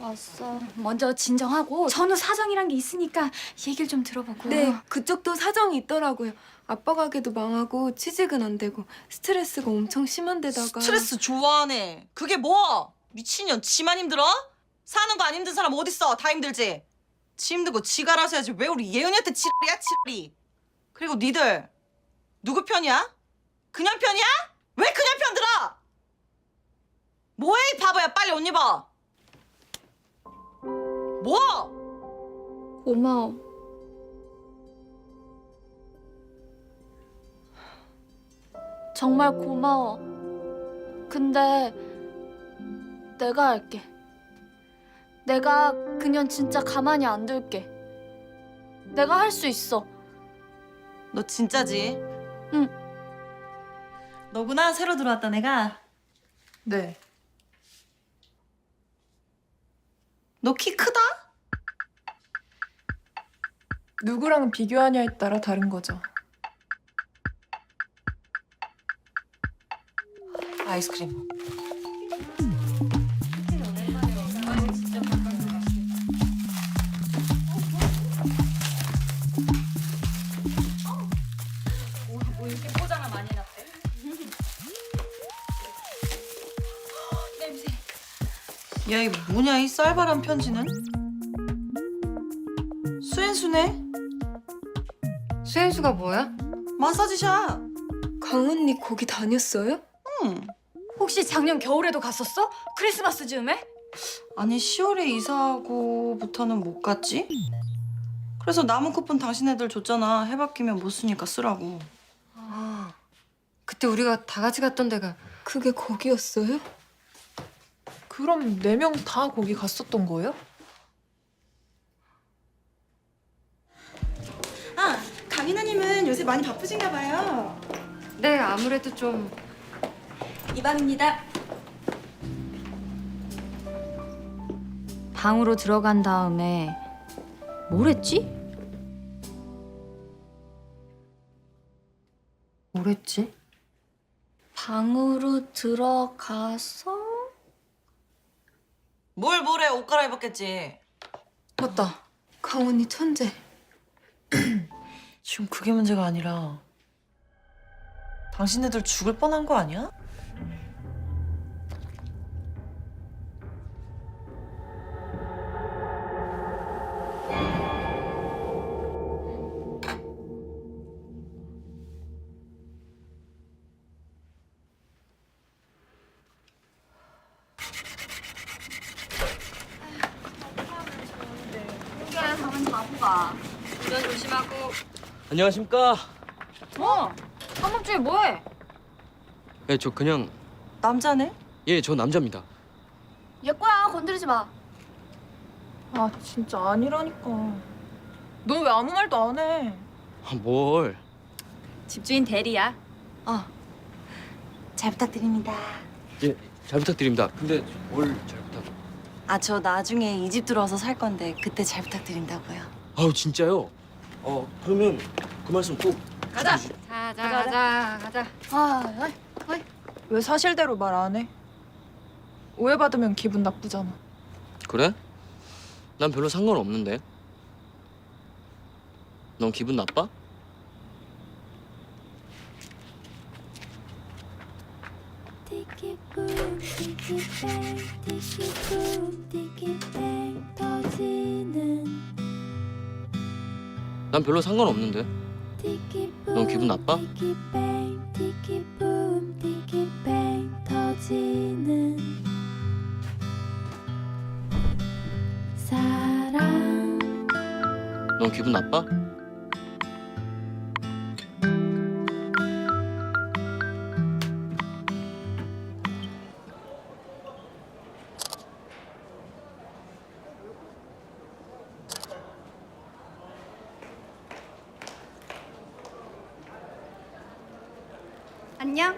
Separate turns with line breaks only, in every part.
왔어. 먼저 진정하고 전후 사정이란 게 있으니까 얘기를 좀 들어보고.
네, 그쪽도 사정이 있더라고요. 아빠 가게도 망하고 취직은 안 되고 스트레스가 엄청 심한 데다가
스트레스 좋아하네. 그게 뭐? 미친년 지만 힘들어? 사는 거 안 힘든 사람 어딨어? 다 힘들지. 지 힘들고 지가 알아서 해야지. 왜 우리 예은이한테 지랄이야 지랄이. 그리고 니들 누구 편이야? 그냥 편이야? 왜 그냥 편 들어? 뭐해 이 바보야. 빨리 옷 입어. 뭐?
고마워. 정말 고마워. 근데 내가 할게. 내가 그년 진짜 가만히 안 둘게. 내가 할 수 있어.
너 진짜지?
응.
너구나 새로 들어왔던 애가.
네.
너 키 크다?
누구랑 비교하냐에 따라 다른 거죠.
아이스크림.
이렇게 포장을 많이 해놨대. 냄새.
야, 이거 뭐냐, 이 쌀바람 편지는? 수앤수네?
수현수가 뭐야?
마사지샵.
강은니 거기 다녔어요?
응.
혹시 작년 겨울에도 갔었어? 크리스마스 즈음에?
아니, 10월에 이사하고부터는 못 갔지? 그래서 남은 쿠폰 당신 애들 줬잖아. 해박 끼면 못 쓰니까 쓰라고.
아, 그때 우리가 다 같이 갔던 데가
그게 거기였어요? 그럼 4명 다 거기 갔었던 거예요?
아, 강인아님은 요새 많이 바쁘신가 봐요.
네, 아무래도 좀
이방입니다.
방으로 들어간 다음에 뭘 했지?
뭐랬지?
방으로 들어가서
뭘 뭐래, 옷 갈아입었겠지.
맞다. 강은니 천재.
지금 그게 문제가 아니라 당신 애들 죽을 뻔한 거 아니야?
가면 바보가.
운전 조심하고.
안녕하십니까?
한밤중에 뭐해?
네, 저 그냥
남자네?
예, 저 남자입니다.
얘 거야, 건드리지 마.
아 진짜 아니라니까. 넌 왜 아무 말도 안 해?
아, 뭘?
집주인 대리야.
잘 부탁드립니다.
예, 잘 부탁드립니다. 근데 뭘 잘 부탁?
아, 저 나중에 이 집 들어와서 살 건데 그때 잘 부탁드린다고요.
아우 진짜요? 그러면 그 말씀 꼭
가자.
해주시-
가자.
왜 사실대로 말 안 해? 오해받으면 기분 나쁘잖아.
그래? 난 별로 상관없는데. 넌 기분 나빠?
티키 붐 티키 뱅 티키 붐 티키 뱅 터지는
난 별로 상관없는데.
티키
넌 기분 나빠?
티키 뱅 티키 붐 티키 뱅 터지는 사랑
넌 기분 나빠?
안녕.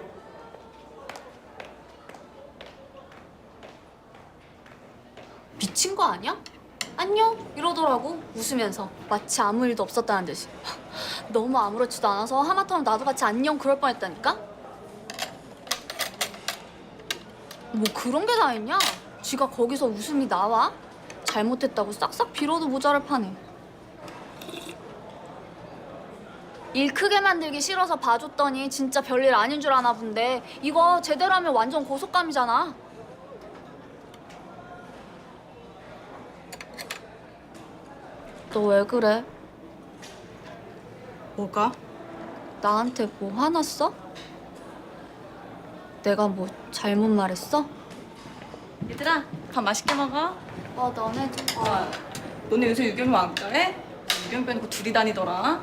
미친 거 아니야? 안녕 이러더라고 웃으면서 마치 아무 일도 없었다는 듯이. 너무 아무렇지도 않아서 하마터면 나도 같이 안녕 그럴 뻔했다니까. 뭐 그런 게 다 있냐? 지가 거기서 웃음이 나와? 잘못했다고 싹싹 빌어도 모자랄 판에. 일 크게 만들기 싫어서 봐줬더니 진짜 별일 아닌 줄 아나 본데 이거 제대로 하면 완전 고속감이잖아. 너 왜 그래?
뭐가?
나한테 뭐 화났어? 내가 뭐 잘못 말했어?
얘들아, 밥 맛있게 먹어.
너네
너네 요새 유경이 안 가해? 유경 빼놓고 둘이 다니더라.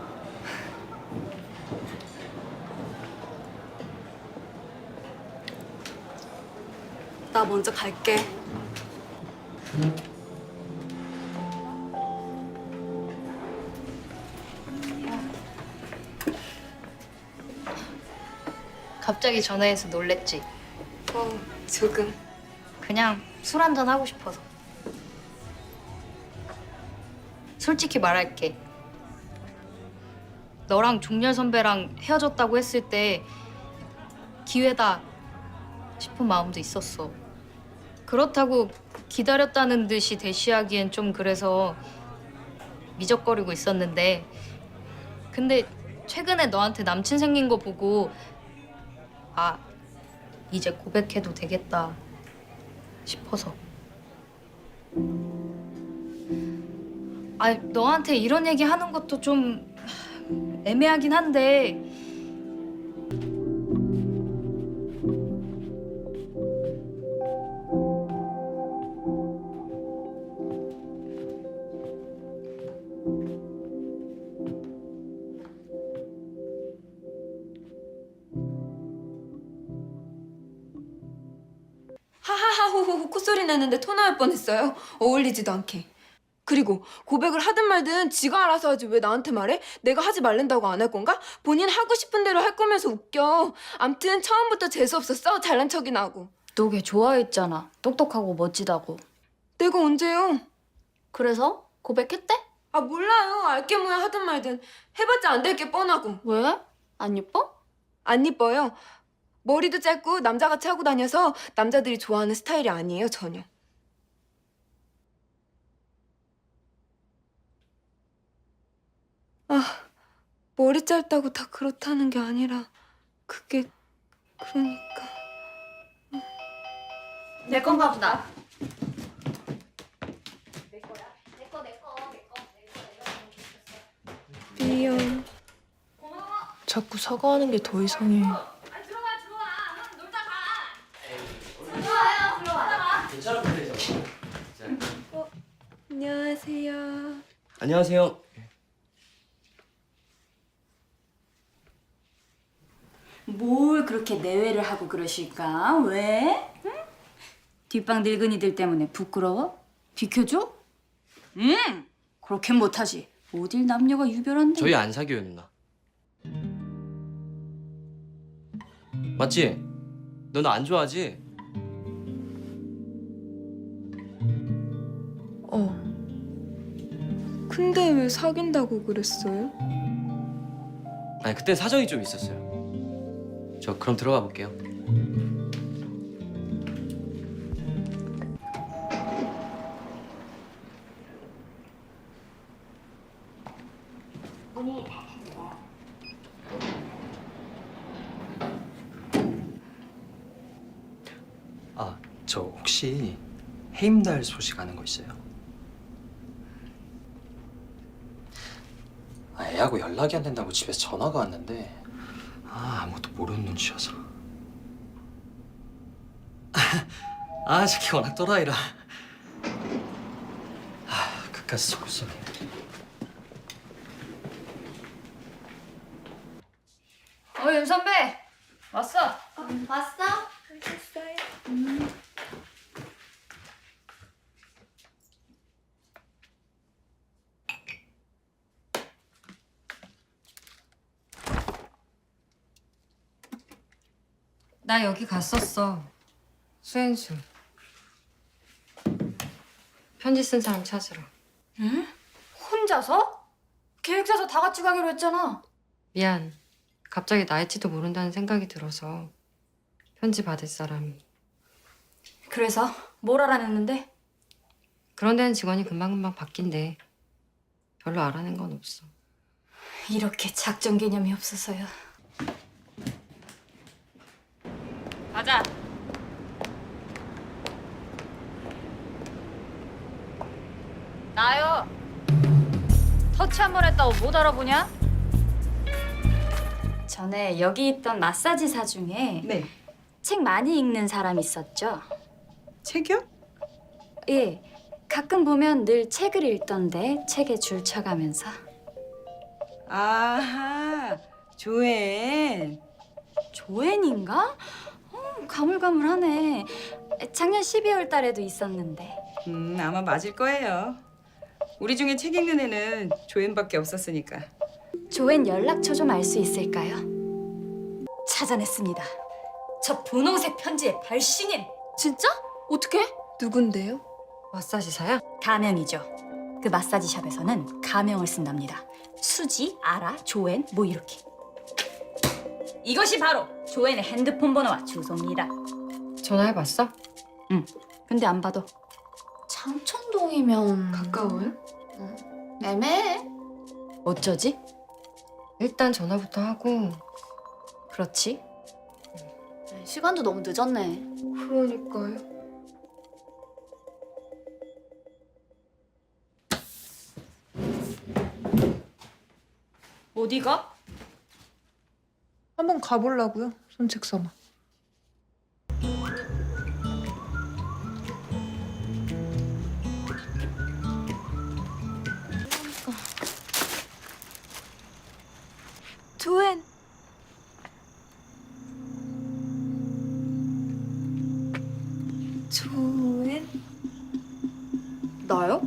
나 먼저 갈게.
갑자기 전화해서 놀랬지?
조금.
그냥 술 한잔 하고 싶어서. 솔직히 말할게. 너랑 종렬 선배랑 헤어졌다고 했을 때 기회다 싶은 마음도 있었어. 그렇다고 기다렸다는 듯이 대시하기엔 좀 그래서 미적거리고 있었는데 근데 최근에 너한테 남친 생긴 거 보고 아, 이제 고백해도 되겠다 싶어서. 아, 너한테 이런 얘기 하는 것도 좀 애매하긴 한데
하하하호호 콧소리 내는데 토 나올 뻔했어요. 어울리지도 않게. 그리고 고백을 하든 말든 지가 알아서 하지 왜 나한테 말해? 내가 하지 말란다고 안 할 건가? 본인 하고 싶은 대로 할 거면서 웃겨. 암튼 처음부터 재수 없었어. 잘난 척이나 하고.
너 걔 좋아했잖아. 똑똑하고 멋지다고.
내가 언제요?
그래서 고백했대?
아 몰라요. 알게 뭐야 하든 말든. 해봤자 안 될 게 뻔하고.
왜? 안 예뻐?
안 이뻐요. 머리도 짧고 남자같이 하고 다녀서 남자들이 좋아하는 스타일이 아니에요 전혀. 아, 머리 짧다고 다 그렇다는 게 아니라 그게 그러니까.
내 건가 보다.
미안.
자꾸 사과하는 게 더 이상해.
안녕하세요.
안녕하세요.
뭘 그렇게 내외를 하고 그러실까? 왜? 응? 뒷방 늙은이들 때문에 부끄러워? 비켜줘? 그렇게 못하지. 어딜 남녀가 유별한데.
저희 안 사귀어요, 누나. 맞지? 너 나 안 좋아하지?
근데 왜 사귄다고 그랬어요?
아니, 그땐 사정이 좀 있었어요. 저 그럼 들어가 볼게요.
아, 저 혹시 해임달 소식 아는 거 있어요? 애하고 연락이 안 된다고 집에서 전화가 왔는데 아무것도 모르는 눈치여서. 저기 워낙 또라이라. 그까지 속을 쏘네.
윤 선배 왔어.
봤어?
나 여기 갔었어. 수행수. 편지 쓴 사람 찾으러.
혼자서? 계획 짜서 다 같이 가기로 했잖아.
미안. 갑자기 나일지도 모른다는 생각이 들어서 편지 받을 사람이.
그래서 뭘 알아냈는데?
그런 데는 직원이 금방금방 바뀐대. 별로 알아낸 건 없어.
이렇게 작전 개념이 없어서요.
가자. 나요. 터치 한 번 했다고 못 알아보냐?
전에 여기 있던 마사지사 중에
네.
책 많이 읽는 사람 있었죠?
책이요?
예. 가끔 보면 늘 책을 읽던데 책에 줄 쳐가면서.
아하, 조엔.
조앤인가? 가물가물하네. 작년 12월 달에도 있었는데.
아마 맞을 거예요. 우리 중에 책 읽는 애는 조엔밖에 없었으니까.
조앤 연락처 좀 알 수 있을까요? 찾아냈습니다. 저 분홍색 편지의 발신인.
진짜? 어떻게?
누군데요?
마사지사야?
가명이죠. 그 마사지샵에서는 가명을 쓴답니다. 수지, 아라, 조앤 뭐 이렇게. 이것이 바로 조앤의 핸드폰 번호와 주소입니다.
전화해봤어?
근데 안 받아.
창천동이면
가까워요?
애매해.
어쩌지?
일단 전화부터 하고.
그렇지.
시간도 너무 늦었네.
그러니까요.
어디가?
한번 가보려고요. 손책 삼아.
조앤.
조엔?
나요?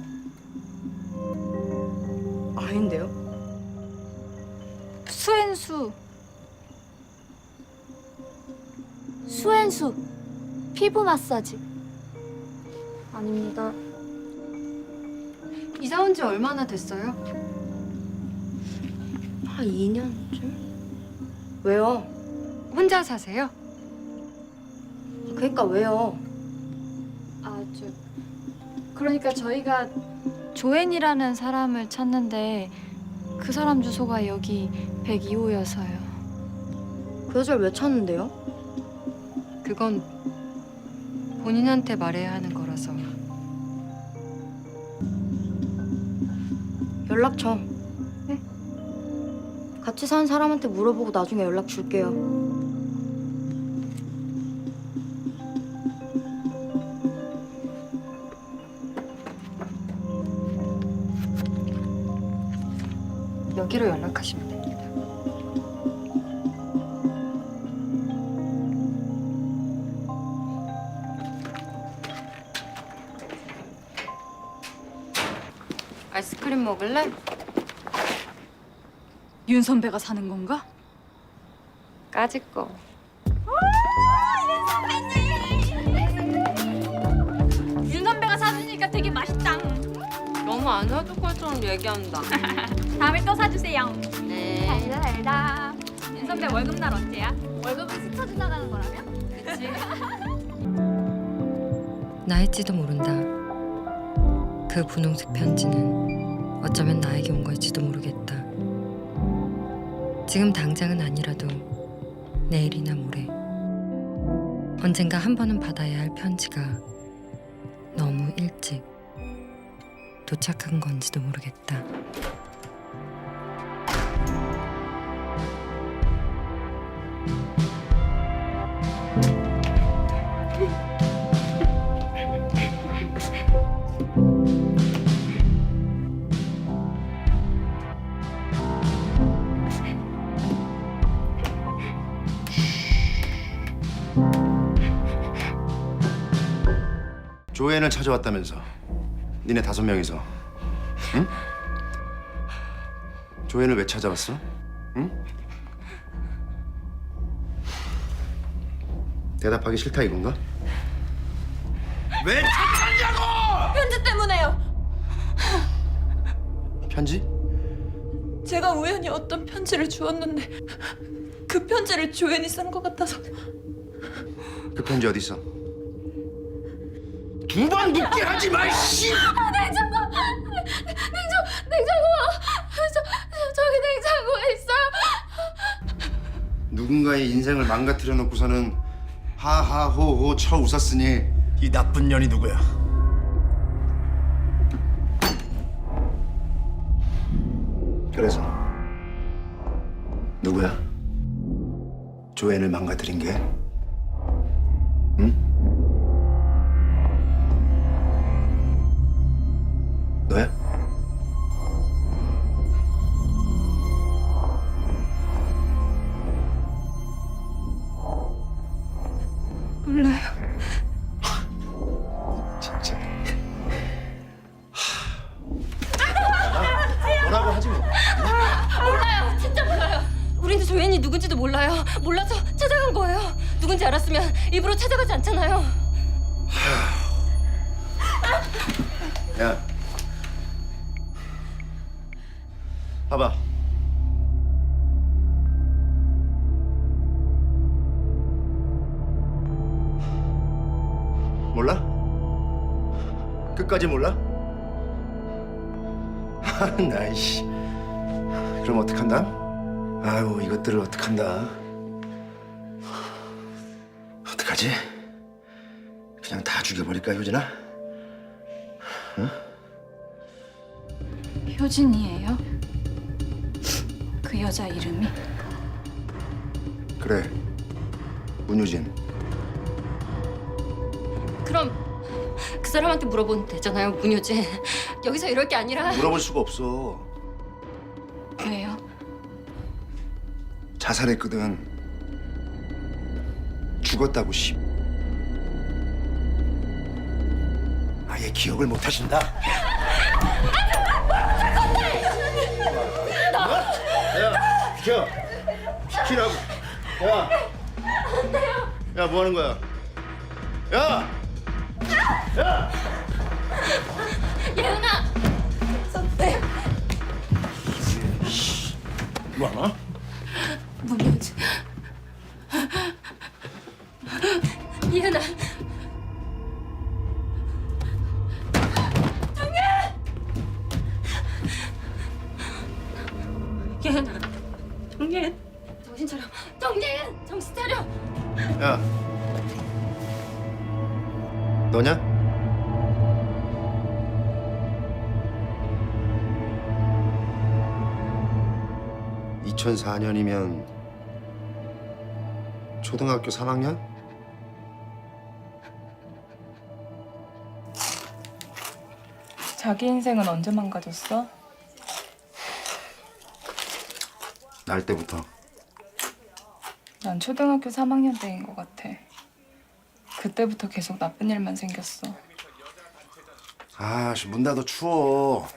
아닌데요.
수앤수. 수앤수. 피부 마사지. 아닙니다.
이사 온 지 얼마나 됐어요?
한 2년쯤?
왜요? 혼자 사세요?
그러니까 왜요?
그러니까 저희가 조앤이라는 사람을 찾는데 그 사람 주소가 여기 102호여서요.
그 여자를 왜 찾는데요?
그건 본인한테 말해야 하는 거라서.
연락처. 네? 같이 사는 사람한테 물어보고 나중에 연락 줄게요.
여기로 연락하시면 됩니다. 아이스크림 먹을래?
윤 선배가 사는 건가?
까짓 거.
윤 선배가 사주니까 되게 맛있다.
너무 안 사줄 것처럼 얘기한다.
다음에 또 사주세요.
네.
달다. 윤 선배 월급날 언제야? 월급은 스쳐 지나가는 거라면? 그치.
나일지도 모른다. 그 분홍색 편지는 어쩌면 나에게 온 걸지도 모르겠다. 지금 당장은 아니라도 내일이나 모레 언젠가 한 번은 받아야 할 편지가 너무 일찍 도착한 건지도 모르겠다.
조앤을 찾아왔다면서 니네 5명이서 응? 조앤을 왜 찾아왔어? 응? 대답하기 싫다 이건가? 왜 찾아왔냐고!
편지 때문에요.
편지?
제가 우연히 어떤 편지를 주었는데 그 편지를 조연이 쓴 것 같아서.
그 편지 어디 있어? 두 번 묻게 하지 마, 씨!
저기 냉장고에 있어요.
누군가의 인생을 망가뜨려 놓고서는 하하호호 쳐 웃었으니 이 나쁜 년이 누구야? 그래서 누구야? 조앤을 망가뜨린 게? 응? 너야?
몰라요.
진짜. 뭐라고 하지 뭐.
몰라요. 진짜 몰라요. 우리는 조앤이 누군지도 몰라요. 몰라서 찾아간 거예요. 누군지 알았으면 일부러 찾아가지 않잖아요.
야, 봐봐. 몰라? 끝까지 몰라? 나이씨. 그럼 어떡한다? 아유, 이것들을 어떡한다? 어떡하지? 그냥 다 죽여버릴까, 효진아? 응?
효진이에요? 그 여자 이름이?
그래, 문효진.
그럼 그 사람한테 물어보면 되잖아요, 문효진. 여기서 이럴 게 아니라.
물어볼 수가 없어.
왜요?
자살했거든. 죽었다고, 씨. 아예 기억을 못 하신다. 야, 비켜. 비키라고. 야. 야, 뭐 하는 거야? 야! 야!
예은아! 선배.
뭐 하나?
문효진. 예은아. 예은아, 정예은, 정신 차려. 정예은, 정신 차려.
야. 너냐? (2004년이면) 초등학교 3학년?
자기 인생은 언제 망가졌어?
날 때부터.
난 초등학교 3학년 때인 것 같아. 그때부터 계속 나쁜 일만 생겼어.
아, 문 닫아 추워.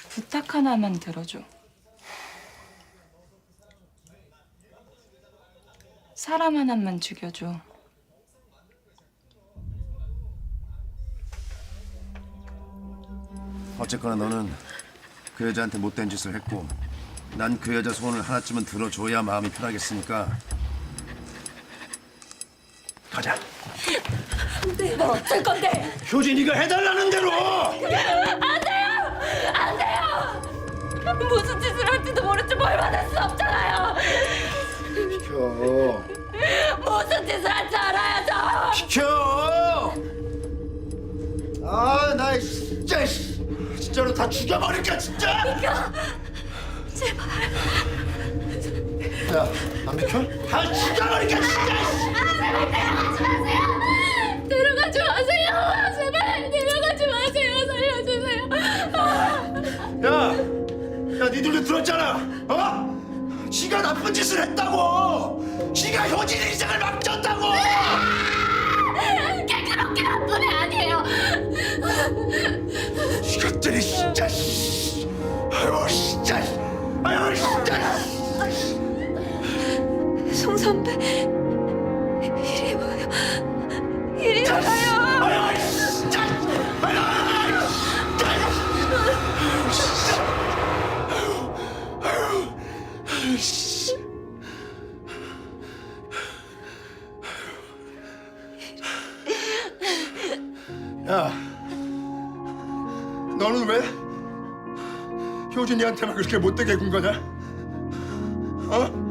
부탁 하나만 들어줘. 사람 하나만 죽여줘.
어쨌거나 너는 그 여자한테 못된 짓을 했고 난 그 여자 소원을 하나쯤은 들어줘야 마음이 편하겠으니까 가자.
네, 너 어쩔 건데?
효진이가 해달라는 대로.
안 돼요! 무슨 짓을 할지도 모를 줄 뭘 받을 수 없잖아요!
비켜.
무슨 짓을 할지 알아야죠!
비켜. 아, 나 진짜 진짜로 다 죽여버릴까 진짜.
비켜! 제발.
야, 안 비켜? 다 죽여버릴까 진짜.
데려가지 마세요. 제발 데려가지 마세요. 살려주세요.
야, 니들도 들었잖아. 어? 지가 나쁜 짓을 했다고. 지가 효진의 인생을 망쳤다고.
걔 그렇게 나쁜 애 아니에요.
이것들이 진짜. 아유 진짜. 아유 진짜.
송 선배, 이리 와요. 이리 와요.
아유 진짜. 야, 너는 왜 효진이한테만 그렇게 못되게 군 거냐? 어?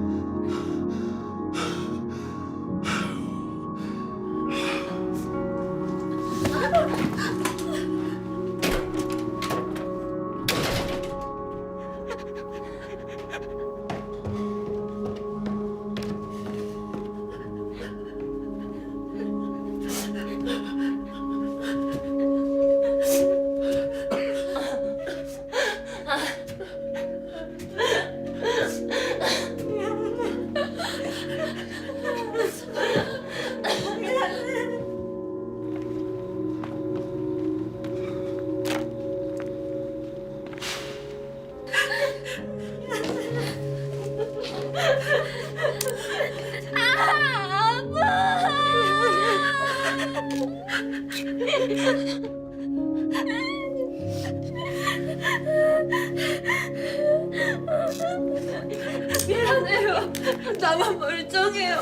미안해요. 나만 멀쩡해요.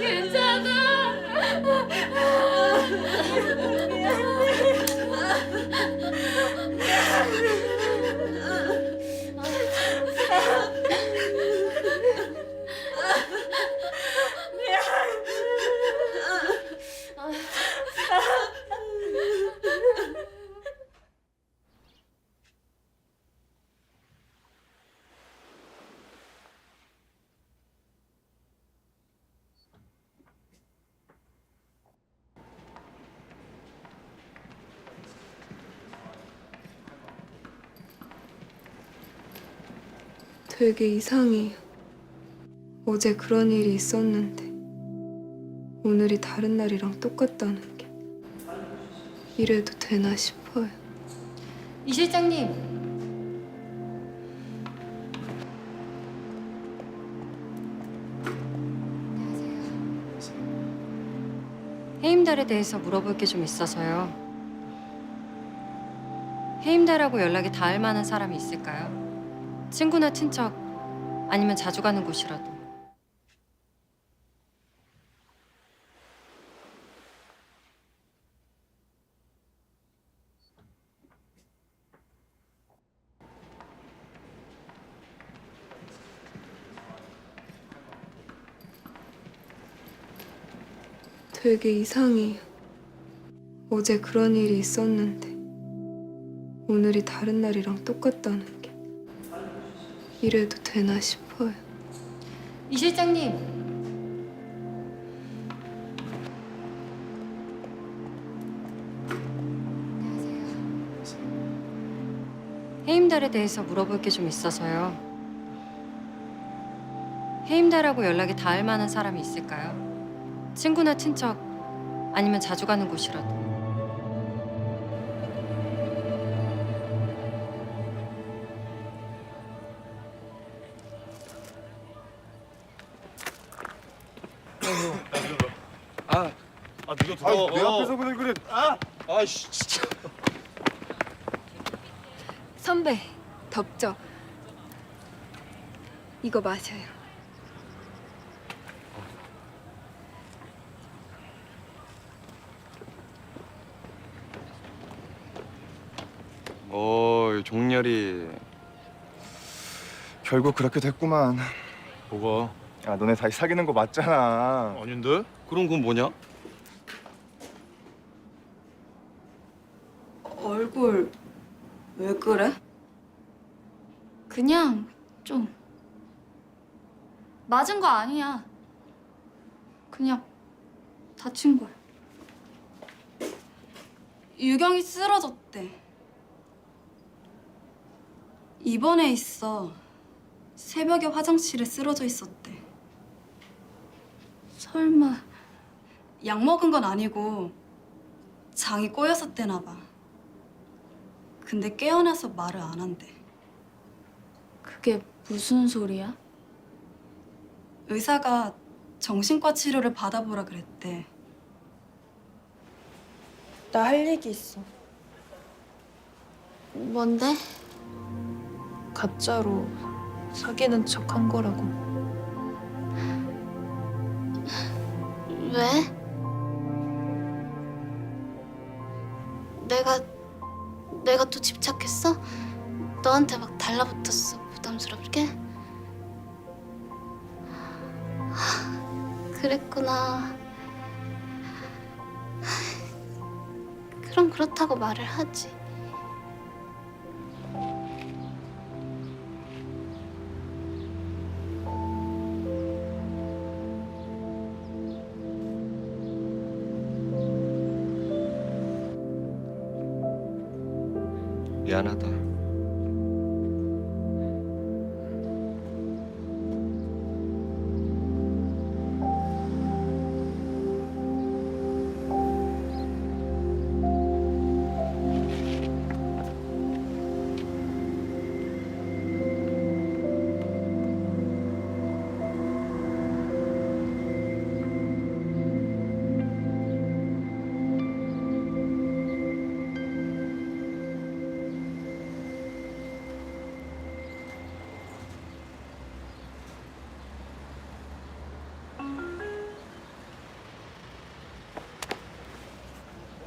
괜찮아. 되게 이상해요. 어제 그런 일이 있었는데 오늘이 다른 날이랑 똑같다는 게 이래도 되나 싶어요.
이 실장님. 안녕하세요. 해임달에 대해서 물어볼 게 좀 있어서요. 해임달하고 연락이 닿을 만한 사람이 있을까요? 친구나 친척, 아니면 자주 가는 곳이라도.
되게 이상해요. 어제 그런 일이 있었는데 오늘이 다른 날이랑 똑같다는 게 이래도 되나 싶어요.
이 실장님. 안녕하세요. 해임달에 대해서 물어볼 게 좀 있어서요. 해임달하고 연락이 닿을 만한 사람이 있을까요? 친구나 친척, 아니면 자주 가는 곳이라도.
네가 들어. 내 앞에서 그래. 아이씨 진짜.
선배, 덥죠? 이거 마셔요.
종렬이 결국 그렇게 됐구만.
뭐가?
야, 너네 다시 사귀는 거 맞잖아.
아닌데?
그럼 그건 뭐냐?
얼굴 왜 그래?
그냥 좀 맞은 거 아니야. 그냥 다친 거야.
유경이 쓰러졌대. 입원해 있어. 새벽에 화장실에 쓰러져 있었대.
설마
약 먹은 건 아니고 장이 꼬였었대나 봐. 근데 깨어나서 말을 안 한대.
그게 무슨 소리야?
의사가 정신과 치료를 받아보라 그랬대.
나 할 얘기 있어.
뭔데?
가짜로 사귀는 척 한 거라고.
왜?
내가 또 집착했어? 너한테 막 달라붙었어, 부담스럽게? 그랬구나. 그럼 그렇다고 말을 하지.
미안하다.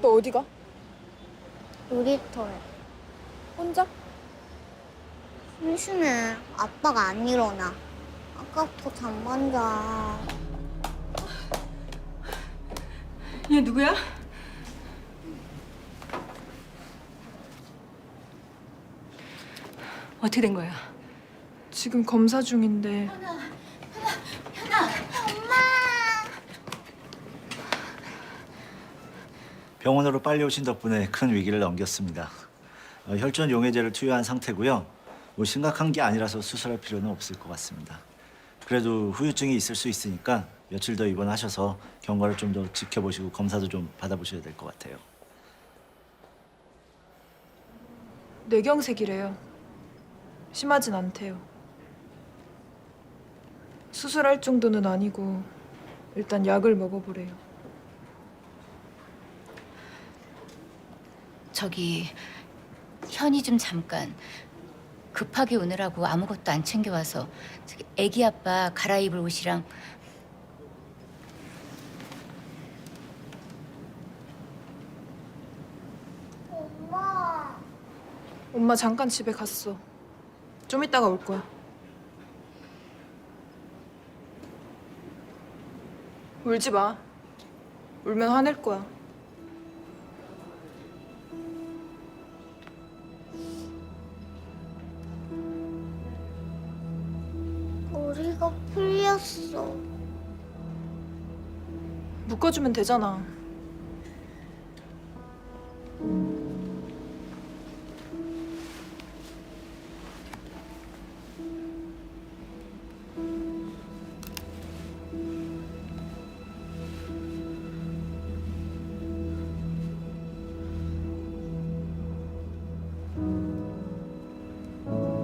너 어디 가?
놀이터에.
혼자?
심심해. 아빠가 안 일어나. 아까부터 잠만 자.
얘 누구야? 어떻게 된 거야?
지금 검사 중인데
병원으로 빨리 오신 덕분에 큰 위기를 넘겼습니다. 혈전 용해제를 투여한 상태고요. 뭐 심각한 게 아니라서 수술할 필요는 없을 것 같습니다. 그래도 후유증이 있을 수 있으니까 며칠 더 입원하셔서 경과를 좀 더 지켜보시고 검사도 좀 받아보셔야 될 것 같아요.
뇌경색이래요. 심하진 않대요. 수술할 정도는 아니고 일단 약을 먹어보래요.
저기 현이 좀 잠깐 급하게 오느라고 아무것도 안 챙겨와서 저기 애기 아빠 갈아입을 옷이랑
엄마 잠깐 집에 갔어. 좀 이따가 올 거야. 울지 마. 울면 화낼 거야.
머리가 풀렸어.
묶어주면 되잖아.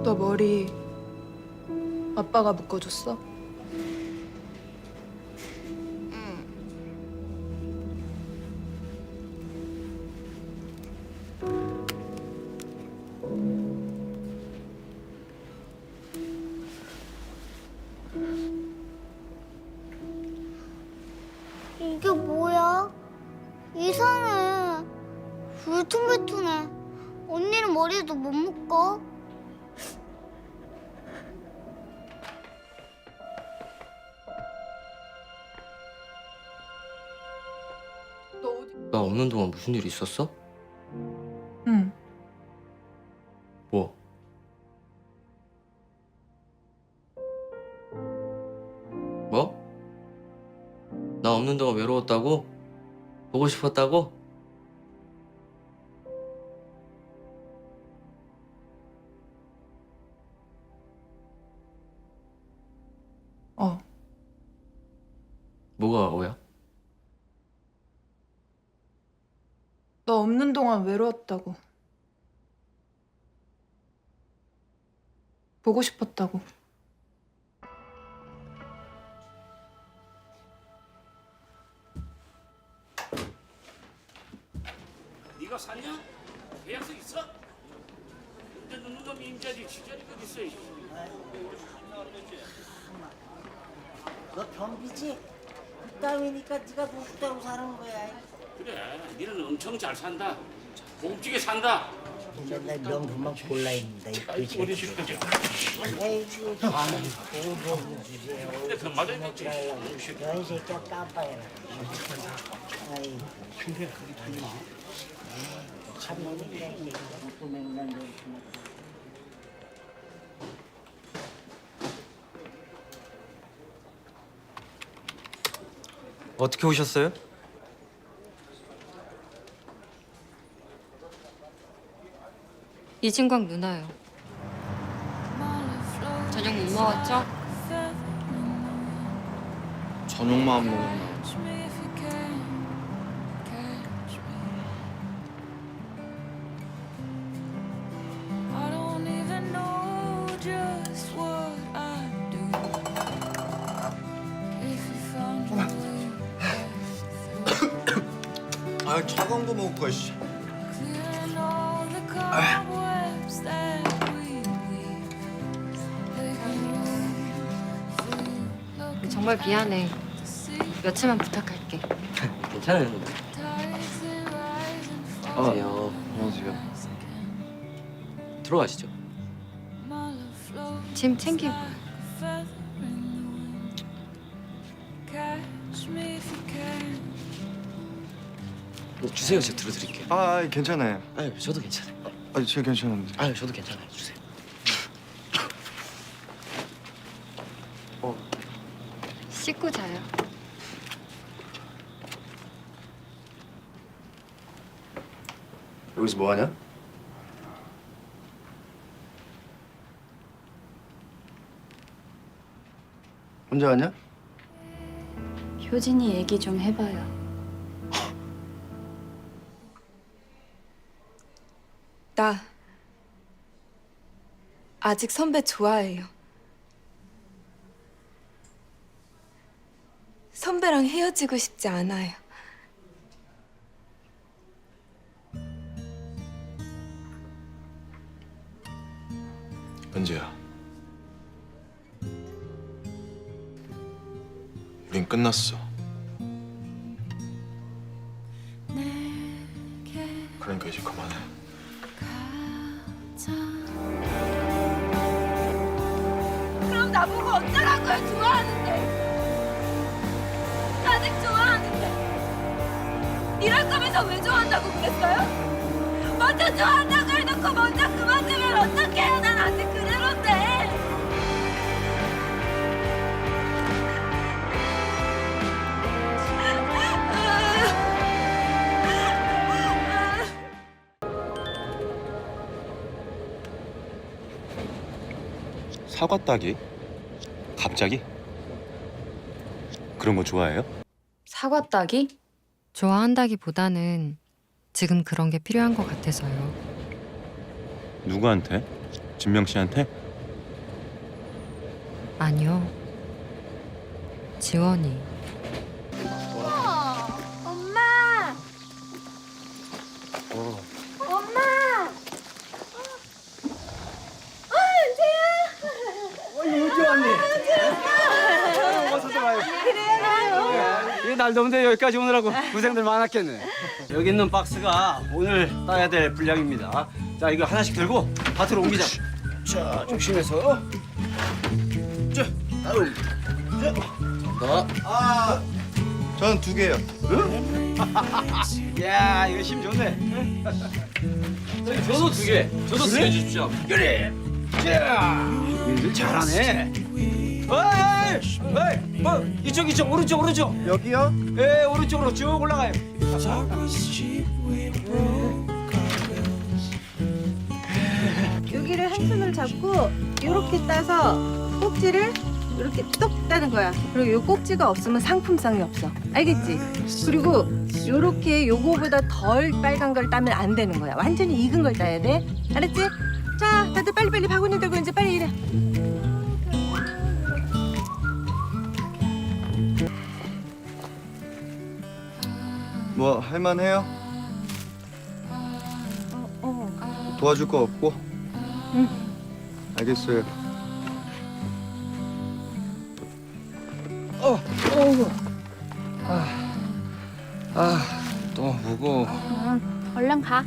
너 머리 아빠가 묶어줬어?
이게 뭐야? 이상해. 울퉁불퉁해. 언니는 머리도 못 묶어?
나 없는 동안 무슨 일 있었어?
응.
뭐? 뭐? 나 없는 동안 외로웠다고? 보고 싶었다고?
어.
뭐가 오야?
너 없는 동안 외로웠다고. 보고 싶었다고.
네가 샀냐? 계약서 있어? 근데 누는 놈이 임자지 취자리 어디 있어?
너 변비지? 그따위니까 네가 누구따고 사는 거야.
그래, 니는 엄청 잘 산다. 고급지게 산다.
맨날 명품만 골라 입는다. 이
우리 식구들.
에이구, 보고 주세요.
근데 그 맞아야 되지.
야, 이 새끼야 깜빡이야. 아이, 참놈이야, 이 새끼야. 맨날 명품만.
어떻게 오셨어요?
이진광 누나요. 저녁 못 먹었죠?
저녁만 먹었나? 아, 차가운 거 먹을 거야, 씨.
정말 미안해. 며칠만 부탁할게.
괜찮아요. 안녕하세요.
안녕하세요.
들어가시죠.
짐 챙기고.
주세요. 제가 들어드릴게요.
아, 괜찮아요.
아유, 저도 괜찮아요.
아, 제가 괜찮은데.
아유, 저도 괜찮아요. 주세요.
씻고 자요.
여기서 뭐 하냐? 혼자 가냐?
효진이 얘기 좀 해봐요.
나 아직 선배 좋아해요. 선배랑 헤어지고 싶지 않아요.
은지야, 우린 끝났어. 그러니까 이제 그만해.
그럼 나보고 어쩌라고요? 좋아하는데. 아직 좋아하는데. 이럴 거면서 왜 좋아한다고 그랬어요? 먼저 좋아한다고 해놓고 먼저 그만두면 어떡해요? 난 아직 그대로인데.
사과 따기? 갑자기? 그런 거 좋아해요?
사과 따기? 좋아한다기보다는 지금 그런 게 필요한 것 같아서요.
누구한테? 진명 씨한테?
아니요. 지원이.
엄마! 엄마!
유주 언니. 어서 와요. 이 날 더운데 여기까지 오느라고 고생들 많았겠네. 여기 있는 박스가 오늘 따야 될 분량입니다. 자, 이거 하나씩 들고 밭으로 옮기자. 자, 조심해서. 자, 따로 옮기자. 아,
저는 2개요.
응? 야, 이거 힘 좋네.
저도 2개. 저도 2개 주십시오.
그래. 자, 일들 잘하네. 어이, 이쪽, 오른쪽.
여기요?
예, 오른쪽으로 쭉 올라가요.
여기를 한 손으로 잡고 이렇게 따서 꼭지를 이렇게 똑 따는 거야. 그리고 요 꼭지가 없으면 상품성이 없어. 알겠지? 그리고 요렇게 요거보다 덜 빨간 걸 따면 안 되는 거야. 완전히 익은 걸 따야 돼. 알았지? 자, 다들 빨리빨리 바구니 들고 이제 빨리 일해.
뭐 할만해요? 도와줄 거 없고?
응.
알겠어요.
또 무거워.
얼른 가.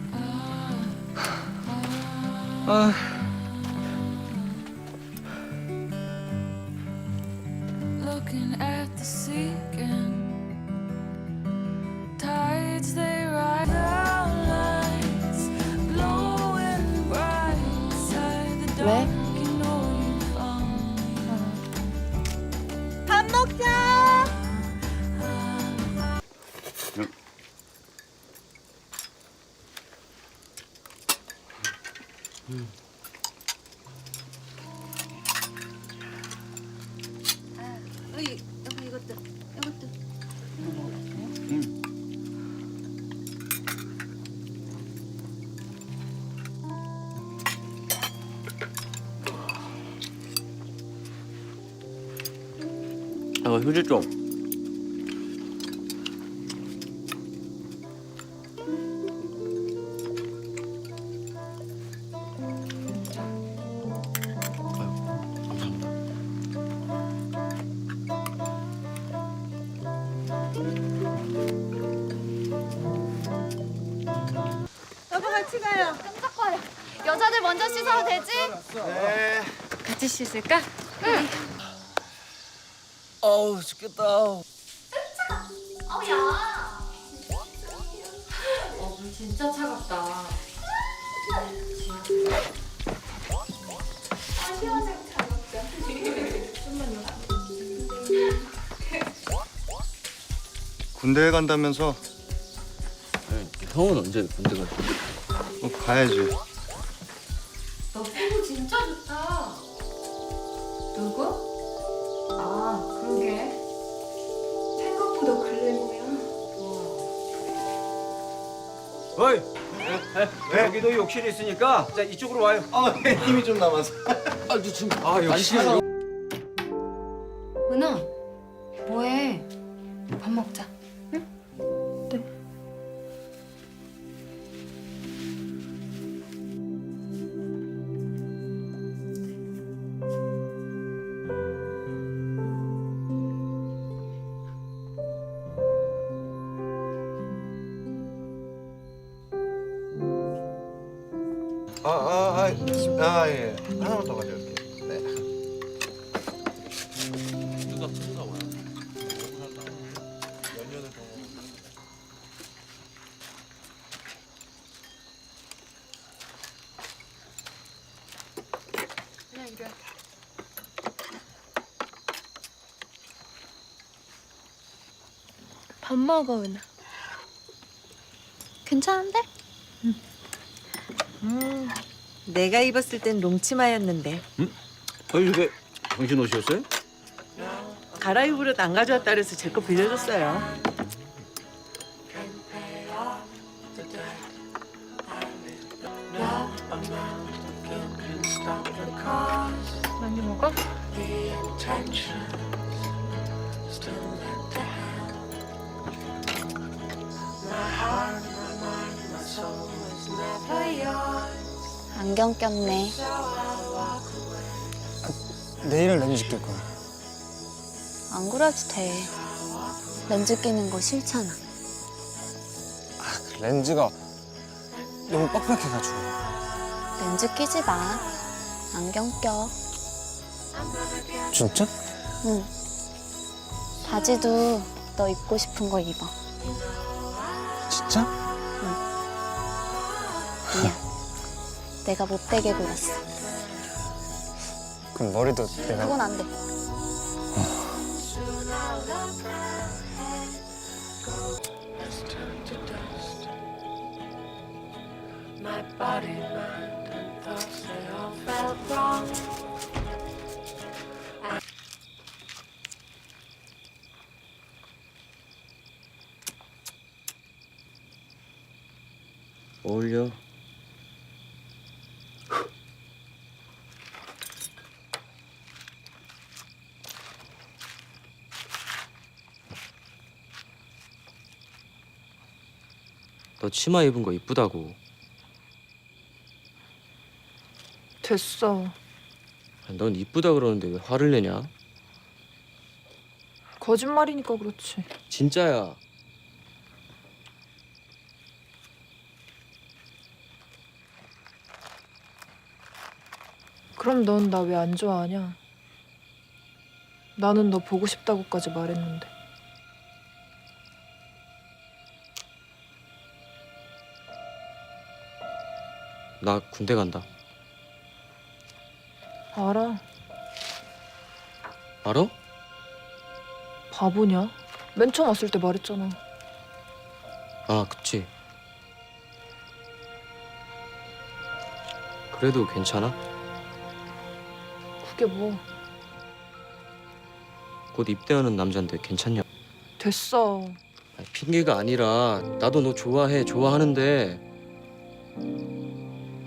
Looking at the sea again. Tides they ride down lines, glowing bright inside the dark. You know you found.
밥 먹자. 여기 이것도.
휴지 좀.
여보 같이 가요.
깜짝거려. 여자들 먼저 씻어도 되지?
네.
같이 씻을까?
어우 죽겠다.
아우야.
물 진짜 차갑다.
군대에 간다면서?
형은 언제 군대 가?
가야지.
너 피부 진짜 좋다. 누구? 아, 그러게. 생각보다 글래모야.
어이. 여기도 욕실이 있으니까 자 이쪽으로 와요.
힘이 좀 남아서.
욕실.
은하, 뭐해? 밥 먹자.
예. 하나만 더 가져올게. 네.
밥 먹어 은하.
괜찮은데?
내가 입었을 땐 롱치마였는데
어이 이게 당신 옷이었어요?
갈아입을 옷 안 가져왔다 그래서 제 거 빌려줬어요.
많이 먹어?
안경 꼈네.
내일은 렌즈 낄 거야.
안 그래도 돼. 렌즈 끼는 거 싫잖아.
렌즈가 너무 빡빡해가지고.
렌즈 끼지 마. 안경 껴.
진짜?
응. 바지도 너 입고 싶은 거 입어.
진짜?
미안. 내가 못되게 굴었어.
그럼 머리도 내가.
그건 안 돼.
어울려. 너 치마 입은 거 이쁘다고.
됐어.
넌 이쁘다 그러는데 왜 화를 내냐?
거짓말이니까 그렇지.
진짜야.
그럼 넌 나 왜 안 좋아하냐? 나는 너 보고 싶다고까지 말했는데.
나 군대 간다.
알아.
알아?
바보냐? 맨 처음 왔을 때 말했잖아.
아, 그치. 그래도 괜찮아?
그게 뭐.
곧 입대하는 남잔데 괜찮냐?
됐어.
아니, 핑계가 아니라 나도 너 좋아해, 좋아하는데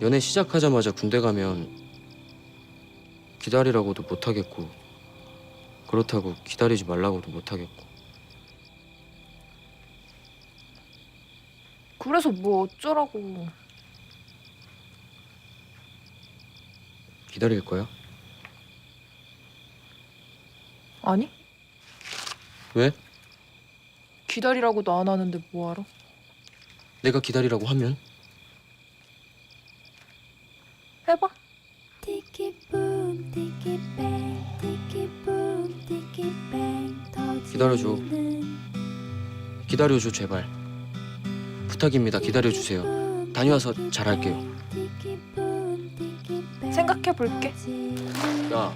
연애 시작하자마자 군대 가면 기다리라고도 못하겠고 그렇다고 기다리지 말라고도 못하겠고.
그래서 뭐 어쩌라고.
기다릴 거야?
아니?
왜?
기다리라고도 안 하는데 뭐하러?
내가 기다리라고 하면?
해봐.
기다려줘. 기다려줘, 제발. 부탁입니다. 기다려주세요. 다녀와서 잘할게요.
생각해볼게.
야,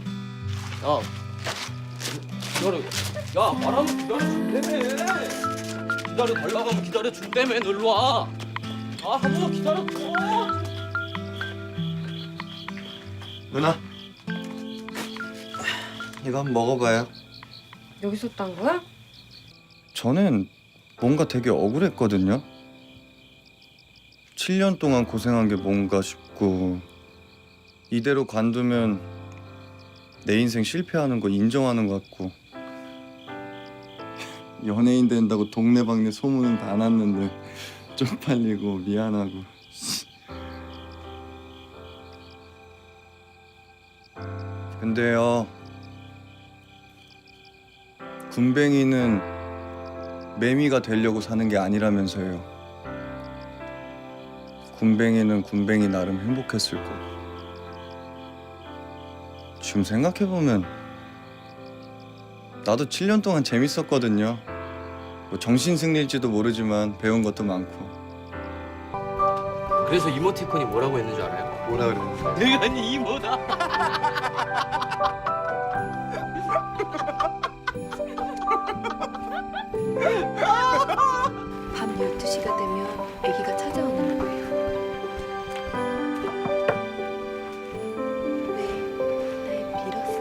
기다려. 야, 말하면 기다려준다며. 기다려달라고 하면 기다려준다며. 너 일로 와. 아, 한 번만 기다려줘.
누나, 이거 한번 먹어봐요.
여기서 딴 거야?
저는 뭔가 되게 억울했거든요. 7년 동안 고생한 게 뭔가 싶고 이대로 관두면 내 인생 실패하는 거 인정하는 것 같고 연예인 된다고 동네방네 소문은 다 났는데 쪽팔리고 미안하고 근데요 군뱅이는 매미가 되려고 사는 게 아니라면서요. 군뱅이는 군뱅이 나름 행복했을 거고. 지금 생각해보면 나도 7년 동안 재밌었거든요. 뭐 정신승리일지도 모르지만 배운 것도 많고.
그래서 이모티콘이 뭐라고 했는지 알아요?
뭐라 그랬는데?
내가 네 이모다.
밤 12시가 되면 아기가 찾아오는 거예요. 왜 날 빌었어?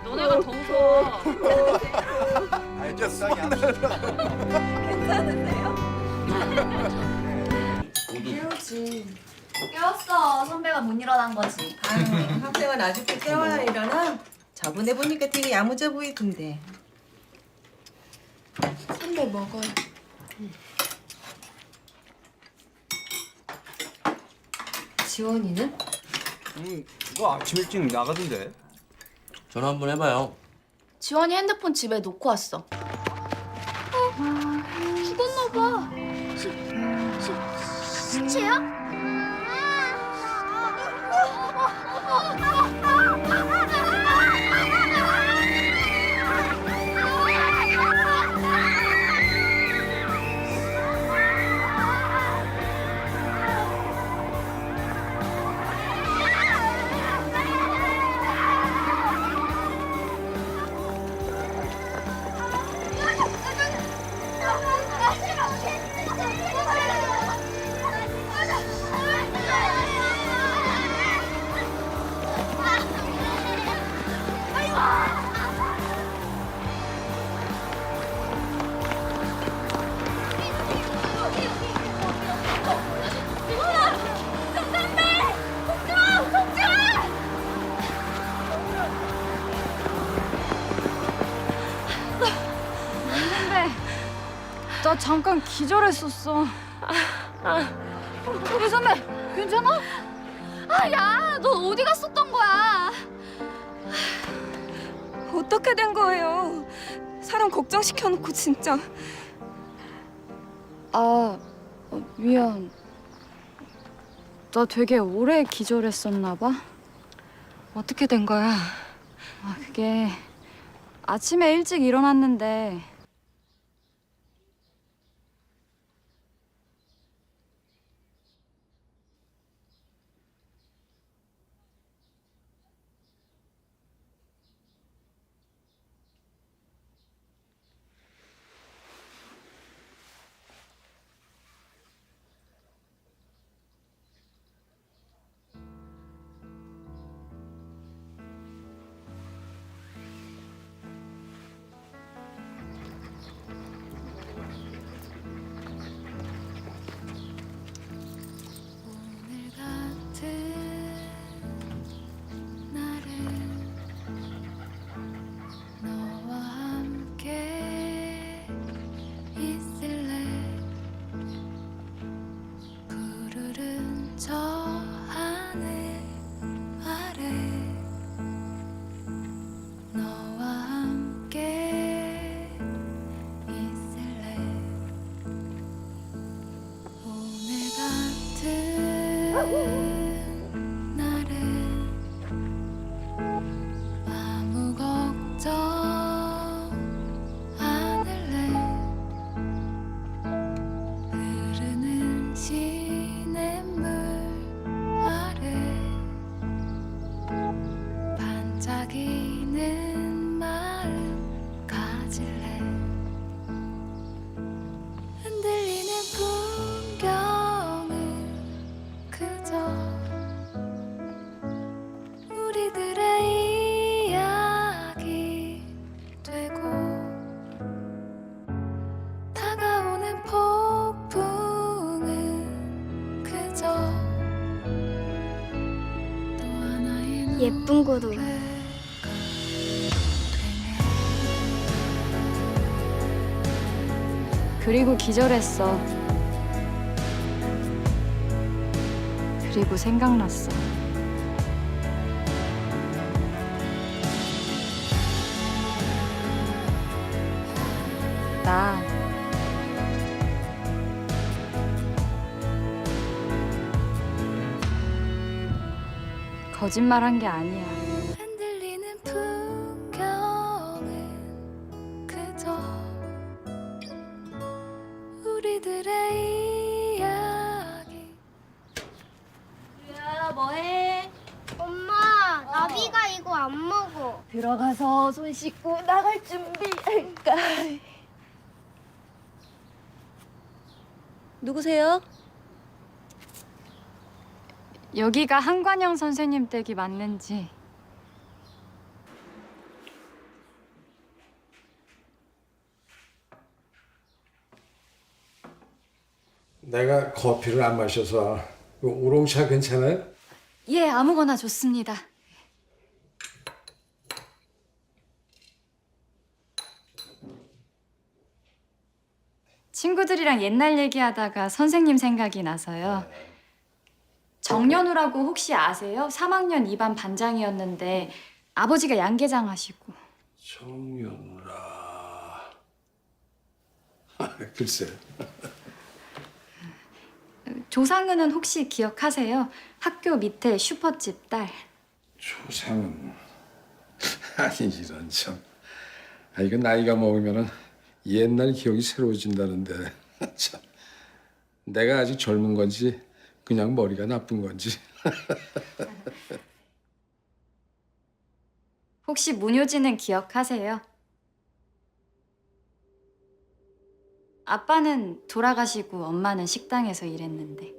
너네가 더 무서워.
알겠어.
깨우지.
깨웠어. 선배가 못 일어난 거지.
아유, 학생은 아직도 깨워야 일어나? 저번에 보니까 되게 야무져 보이던데.
선배 먹어요.
지원이는?
그거 아침 일찍 나가던데.
전화 한번 해봐요.
지원이 핸드폰 집에 놓고 왔어. 죽었나 봐. 시체야?
나 잠깐 기절했었어. 우리 선배 괜찮아?
아, 야, 너 어디 갔었던 거야?
어떻게 된 거예요? 사람 걱정시켜놓고 진짜.
아, 미안. 나 되게 오래 기절했었나 봐.
어떻게 된 거야?
그게 아침에 일찍 일어났는데
오늘 같은 날은 너와 함께 있을래. 푸르른 저 하늘 아래 너와 함께 있을래. 오늘 같은 날은 아무 걱정 않을래. 흐르는 시냇물 아래 반짝이는 마음 가질래. 흔들리는 풍경을 그저 우리들의 이야기 되고 다가오는 폭풍은 그저 또 하나의
예쁜 구두.
그리고 기절했어. 그리고 생각났어. 나 거짓말한 게 아니야.
흔들리는 풍경은 그저 우리들의 이야기.
야, 뭐해?
엄마, 나비가 이거 안 먹어.
들어가서 손 씻고 나갈 준비할까?
누구세요? 여기가 한관영 선생님 댁이 맞는지.
내가 커피를 안 마셔서 우롱차 괜찮아요?
예, 아무거나 좋습니다. 친구들이랑 옛날 얘기하다가 선생님 생각이 나서요. 정연우라고 혹시 아세요? 3학년 2반 반장이었는데 아버지가 양계장 하시고.
정연우라. 글쎄.
조상은은 혹시 기억하세요? 학교 밑에 슈퍼집 딸.
조상은. 아니 이런 참. 이거 나이가 먹으면은 옛날 기억이 새로워진다는데 참. 내가 아직 젊은 건지 그냥 머리가 나쁜 건지.
혹시 문효진은 기억하세요? 아빠는 돌아가시고 엄마는 식당에서 일했는데.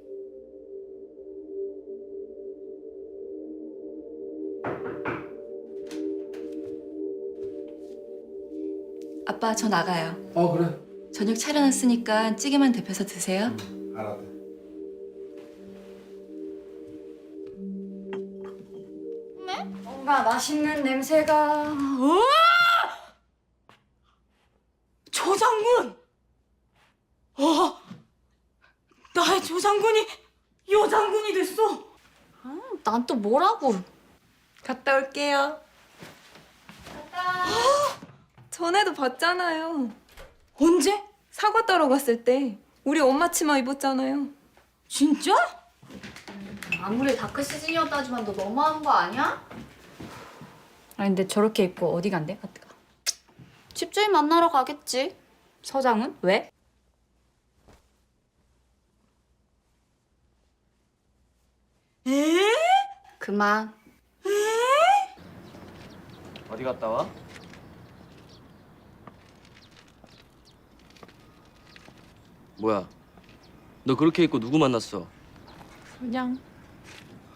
아빠 저 나가요.
그래.
저녁 차려놨으니까 찌개만 데펴서 드세요.
알았네.
뭔가 맛있는 냄새가.
조장군! 나의 조장군이 여장군이 됐어.
난 또 뭐라고?
갔다 올게요. 전에도 봤잖아요. 언제? 사과 따러 갔을 때. 우리 엄마 치마 입었잖아요.
진짜?
아무리 다크 시즌이었다지만 너 너무한 거 아니야?
아니 근데 저렇게 입고 어디 간대? 아뜨가.
집주인 만나러 가겠지.
서장은? 왜?
그만.
어디 갔다 와?
뭐야? 너 그렇게 입고 누구 만났어?
그냥.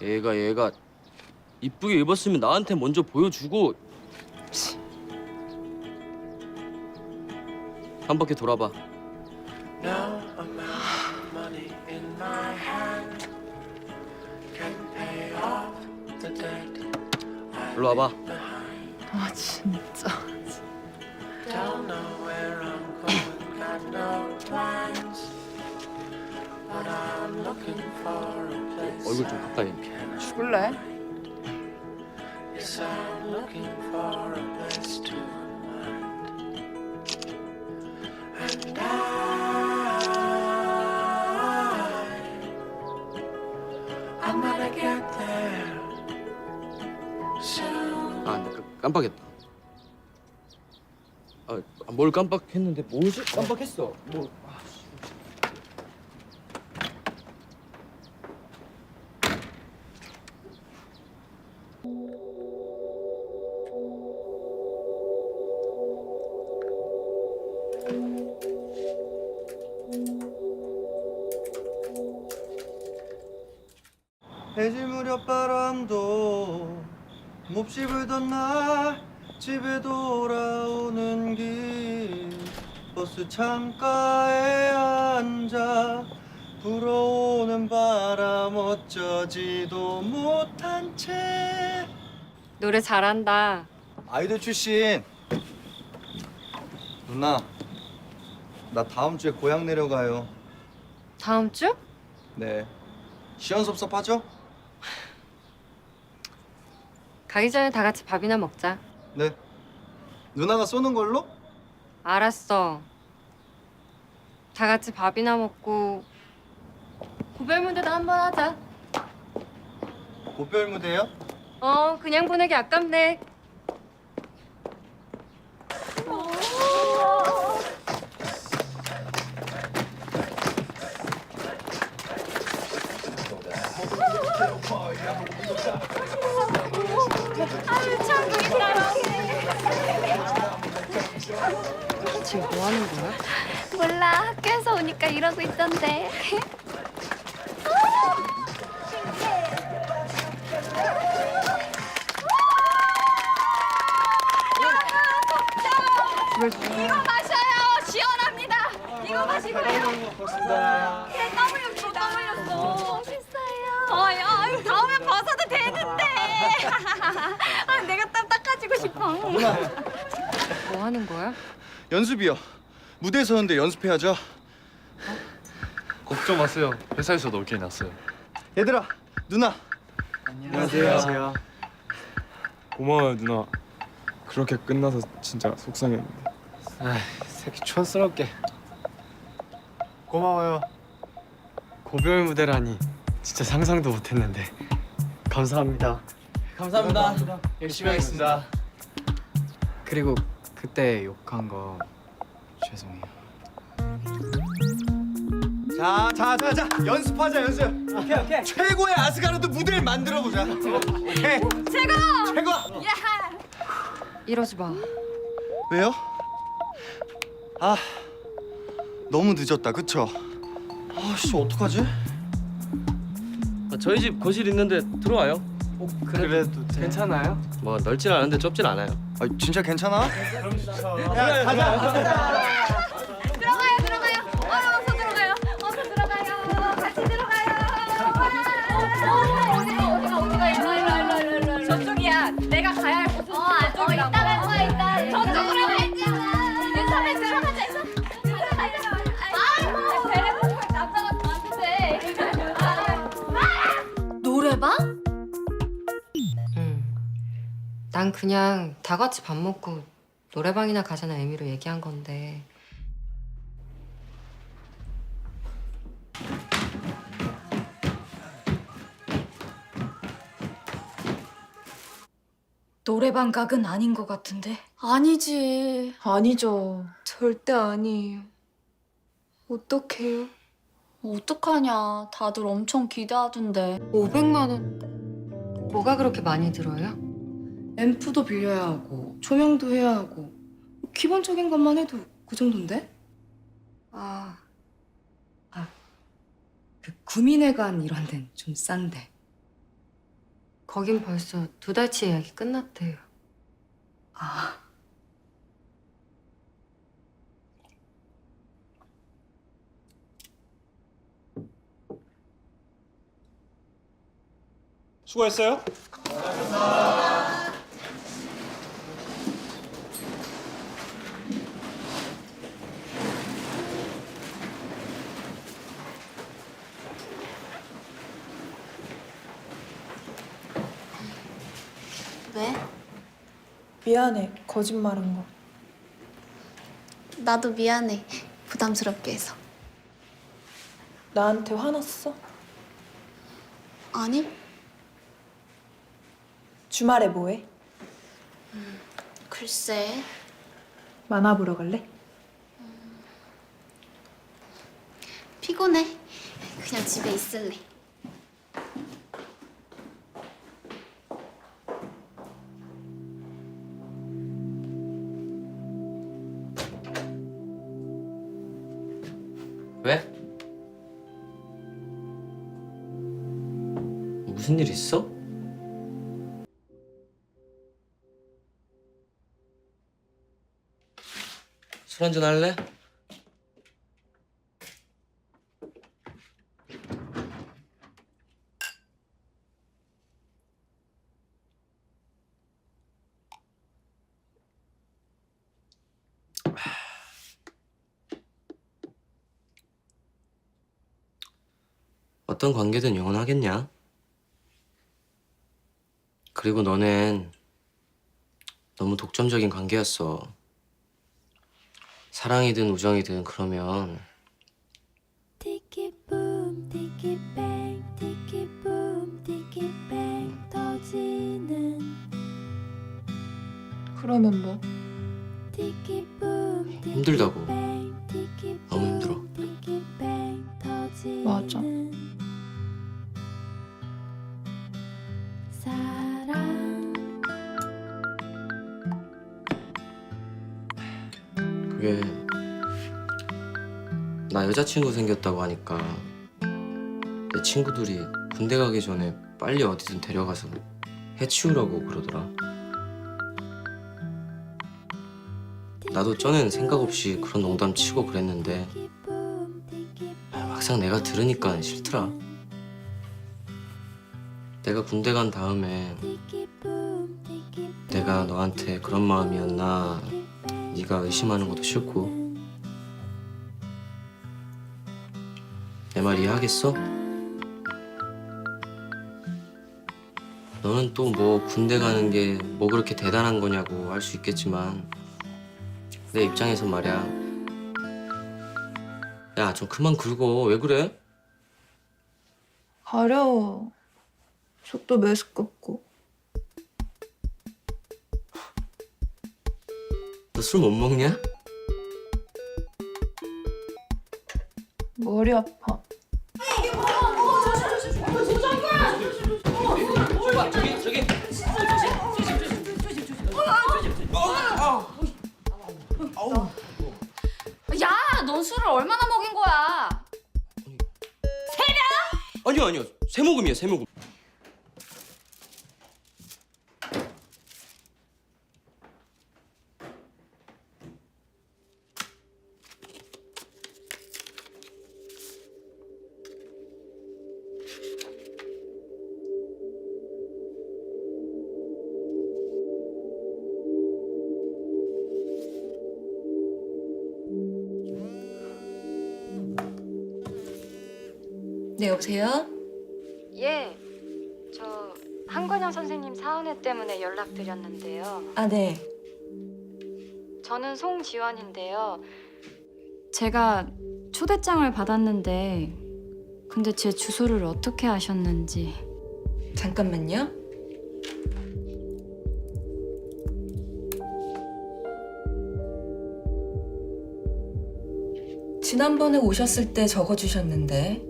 얘가 이쁘게 입었으면 나한테 먼저 보여주고. 한 바퀴 돌아봐. 일로 와봐.
아 진짜.
얼굴 좀 가까이.
죽을래?
아, 나 깜빡했다. 뭘 깜빡했는데 뭐지? 깜빡했어. 뭐.
해질 무렵 바람도 몹시 불던 날 집에 돌아오는 길 버스 창가에 앉아 불어오는 바람 어쩌지도 못한 채
노래 잘한다.
아이돌 출신 누나 나 다음 주에 고향 내려가요.
다음 주?
네 시원섭섭하죠?
가기 전에 다 같이 밥이나 먹자.
네 누나가 쏘는 걸로?
알았어. 다 같이 밥이나 먹고 고별 무대도 한번 하자.
고별 무대요?
그냥 보내기 아깝네.
아유 참 재밌다.
지금 뭐 하는 거야?
몰라 학교에서 오니까 이러고 있던데. 이거 마셔요. 시원합니다. 이거 마시고요. 네, 땀 흘렸어. 땀 흘렸어. 멋있어요. 야, 다음에 벗어도 되는데. 아, 내가 땀 닦아주고 싶어.
뭐 하는 거야?
연습이요. 무대 서는데 연습해야죠.
걱정 마세요. 회사에서도 오케이 났어요.
얘들아, 누나.
안녕하세요. 고마워요 누나. 그렇게 끝나서 진짜 속상했는데.
아, 새끼 촌스럽게. 고마워요. 고별 무대라니 진짜 상상도 못했는데 감사합니다.
감사합니다.
열심히 하겠습니다. 그리고 그때 욕한 거 죄송해요.
자, 연습하자, 연습. 오케이. 최고의 아스가르드 무대를 만들어 보자. 오케이. 최고.
야.
이러지 마.
왜요? 아, 너무 늦었다, 그쵸? 아씨, 어떡하지?
저희 집 거실 있는데 들어와요.
그래도 괜찮아요?
뭐 넓진 않은데 좁진 않아요.
아, 진짜 괜찮아?
야, 가자.
들어가요. 어서 들어가요. 어서 들어가요. 같이 들어가요. 어디가 일로. 저쪽이야. 내가 가야 할 곳은 이따가 저쪽으로 갈자. 윤선배 들어가자. 아이고. 데레모를 남자가 좋았는데. 노래방?
난 그냥 다 같이 밥 먹고 노래방이나 가자는 의미로 얘기한 건데
노래방 각은 아닌 것 같은데.
아니지. 아니죠. 절대 아니에요. 어떡해요?
어떡하냐. 다들 엄청 기대하던데.
500만 원.
뭐가 그렇게 많이 들어요?
앰프도 빌려야 하고 조명도 해야 하고 기본적인 것만 해도 그 정도인데? 그 구민회관 이런 데는 좀 싼데.
거긴 벌써 2달치 예약이 끝났대요.
수고했어요.
왜?
미안해. 거짓말한 거.
나도 미안해. 부담스럽게 해서.
나한테 화났어?
아니?
주말에 뭐해?
글쎄.
만화 보러 갈래?
피곤해. 그냥 집에 있을래.
왜? 무슨 일 있어? 술 한잔 할래? 어떤 관계든 영원하겠냐? 그리고 너넨 너무 독점적인 관계였어. 사랑이든 우정이든 그러면
티키붐 티키뱅 티키붐 티키뱅 터지는
그러면 뭐?
티키붐
힘들다고.
티키뱅
너무 힘들어.
티키뱅 터지는
맞아.
사랑
그게 나 여자친구 생겼다고 하니까 내 친구들이 군대 가기 전에 빨리 어디든 데려가서 해치우라고 그러더라. 나도 전엔 생각 없이 그런 농담 치고 그랬는데 막상 내가 들으니까 싫더라. 내가 군대 간 다음에 내가 너한테 그런 마음이었나 네가 의심하는 것도 싫고. 내 말 이해하겠어? 너는 또 뭐 군대 가는 게 뭐 그렇게 대단한 거냐고 할 수 있겠지만 내 입장에선 말이야. 야, 좀 그만 긁어. 왜 그래?
가려워. 속도 메스껍고.
너 술 못 먹냐?
머리 아파.
저기.
야, 넌 술을 얼마나 먹인 거야?
아니요. 세 모금이야, 세 모금.
네, 여보세요?
예, 저 한건영 선생님 사은회 때문에 연락드렸는데요.
아, 네.
저는 송지원인데요. 제가 초대장을 받았는데 근데 제 주소를 어떻게 아셨는지.
잠깐만요. 지난번에 오셨을 때 적어주셨는데.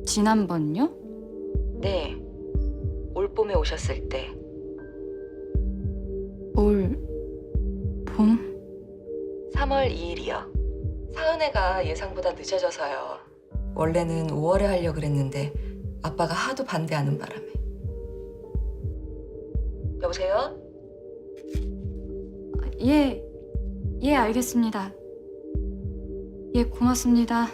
지난번요?
네. 올 봄에 오셨을 때.
올 봄?
3월 2일이요. 사은회가 예상보다 늦어져서요. 원래는 5월에 하려고 그랬는데 아빠가 하도 반대하는 바람에. 여보세요?
예, 예, 알겠습니다. 예, 고맙습니다.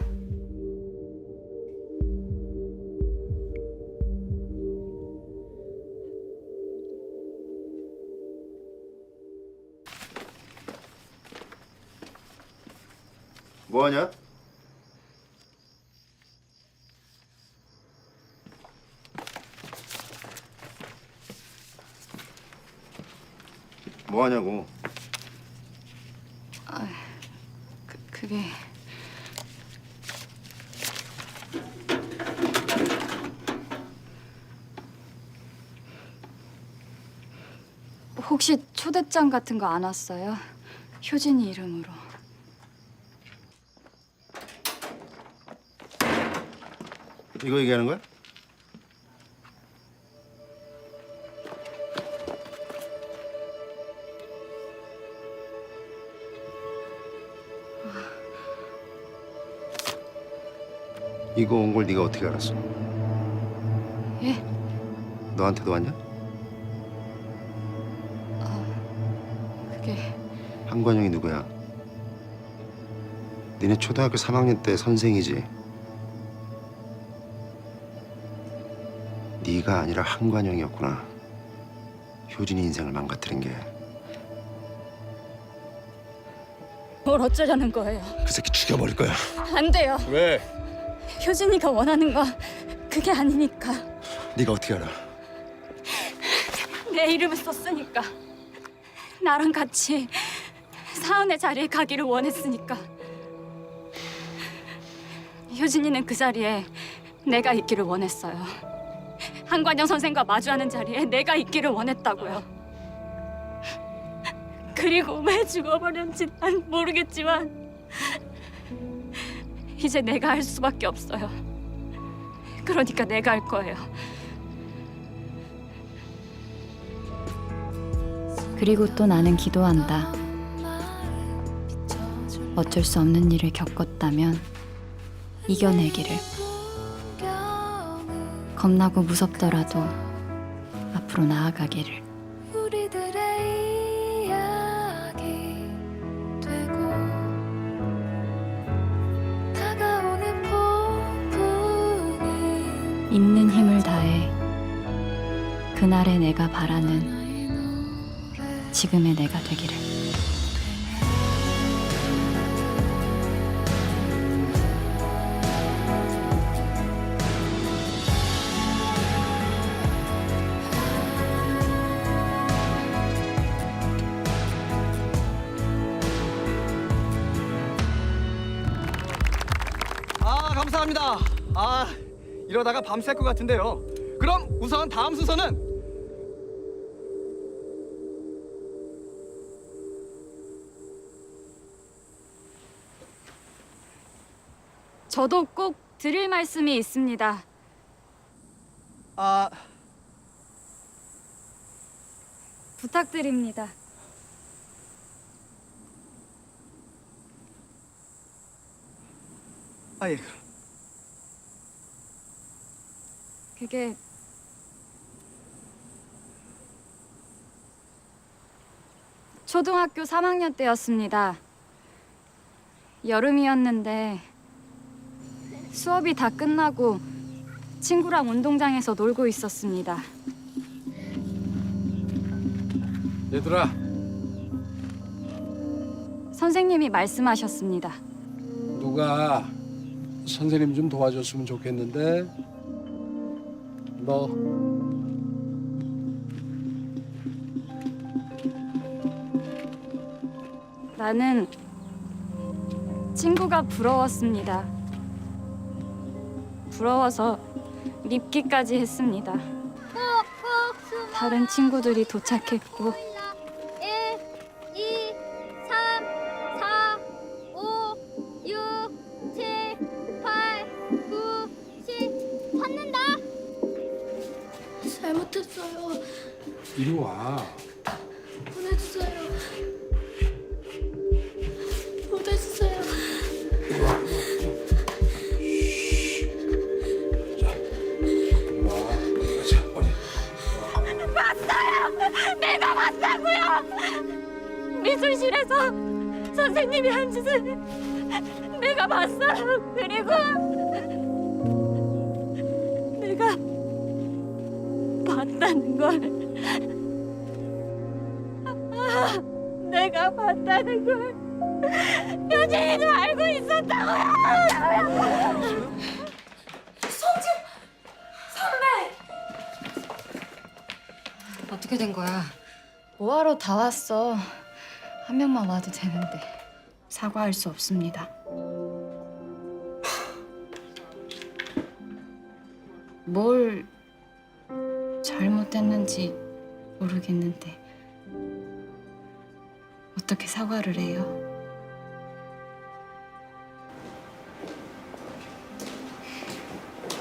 뭐하냐? 뭐하냐고.
그게... 혹시 초대장 같은 거 안 왔어요? 효진이 이름으로.
이거 얘기하는 거야? 이거 온 걸 네가 어떻게 알았어?
예?
너한테도 왔냐?
그게...
한관영이 누구야? 니네 초등학교 3학년 때 선생이지? 네가 아니라 한관영이었구나. 효진이 인생을 망가뜨린 게.
뭘 어쩌려는 거예요?
그 새끼 죽여버릴 거야.
안 돼요.
왜?
효진이가 원하는 거 그게 아니니까.
네가 어떻게 알아?
내 이름을 썼으니까. 나랑 같이 사은의 자리에 가기를 원했으니까. 효진이는 그 자리에 내가 있기를 원했어요. 한관영 선생과 마주하는 자리에 내가 있기를 원했다고요. 그리고 왜 죽어버렸는지 난 모르겠지만 이제 내가 할 수밖에 없어요. 그러니까 내가 할 거예요. 그리고 또 나는 기도한다. 어쩔 수 없는 일을 겪었다면 이겨내기를. 겁나고 무섭더라도 앞으로 나아가기를.
우리들의 이야기 되고 다가오는 폭풍이
있는 힘을 다해 그날의 내가 바라는 지금의 내가 되기를.
감사합니다. 이러다가 밤샐 것 같은데요. 그럼 우선 다음 순서는
저도 꼭 드릴 말씀이 있습니다. 부탁드립니다.
예.
그게 초등학교 3학년 때였습니다. 여름이었는데 수업이 다 끝나고 친구랑 운동장에서 놀고 있었습니다.
얘들아,
선생님이 말씀하셨습니다.
누가 선생님 좀 도와줬으면 좋겠는데. 너
나는 친구가 부러웠습니다. 부러워서 밉기까지 했습니다. 다른 친구들이 도착했고
1, 2, 3, 4, 5, 6, 7,
이리 와.
보내주세요. 보내주세요.
봤어요! 내가 봤다고요! 미술실에서 선생님이 한 짓을 내가 봤어요. 그리고 내가 봤다는 걸 내가 봤다는 걸 효진이도 알고 있었다고요.
성진 선배. 어떻게 된 거야?
뭐하러 다 왔어. 한 명만 와도 되는데. 사과할 수 없습니다. 뭘 잘못했는지 모르겠는데 어떻게 사과를 해요?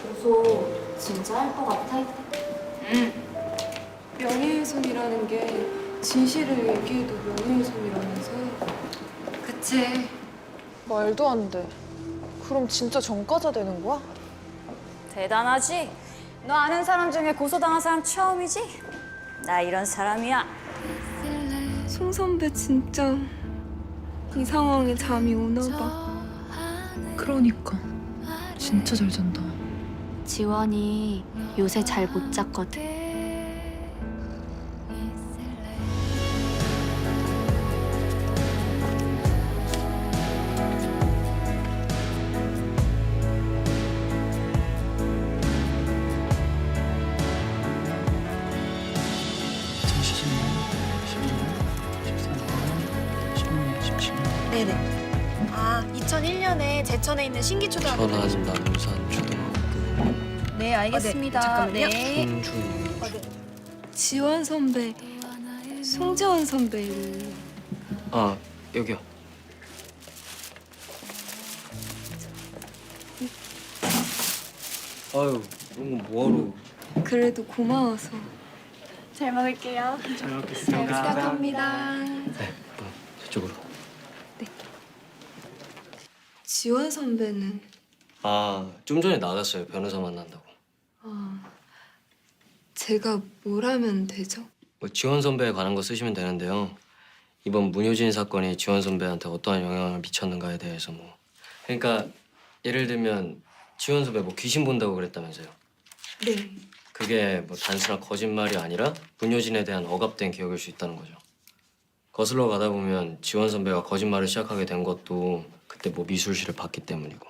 고소 진짜 할 것 같아? 응. 명예훼손이라는 게 진실을 얘기해도 명예훼손이라면서.
그치. 말도 안 돼. 그럼 진짜 전과자 되는 거야?
대단하지? 너 아는 사람 중에 고소당한 사람 처음이지? 나 이런 사람이야.
송 선배 진짜 이 상황에 잠이 오나 봐.
그러니까. 진짜 잘 잔다.
지원이 요새 잘 못 잤거든.
네네. 아, 2001년에 제천에 있는 신기초등학교.
천안 남산 초등학교.
네, 알겠습니다. 잠깐만요.
송주.
지원 선배, 송지원 선배를.
아 여기요. 아유 이런 거 뭐하러?
그래도 고마워서.
잘 먹을게요.
잘 먹겠습니다.
부탁합니다.
네, 저쪽으로.
지원 선배는
아 좀 전에 나갔어요. 변호사 만난다고.
제가 뭘 하면 되죠?
뭐 지원 선배에 관한 거 쓰시면 되는데요. 이번 문효진 사건이 지원 선배한테 어떠한 영향을 미쳤는가에 대해서 뭐. 그러니까 예를 들면 지원 선배 뭐 귀신 본다고 그랬다면서요.
네.
그게 뭐 단순한 거짓말이 아니라 문효진에 대한 억압된 기억일 수 있다는 거죠. 거슬러 가다 보면 지원 선배가 거짓말을 시작하게 된 것도 그때 뭐 미술실을 봤기 때문이고.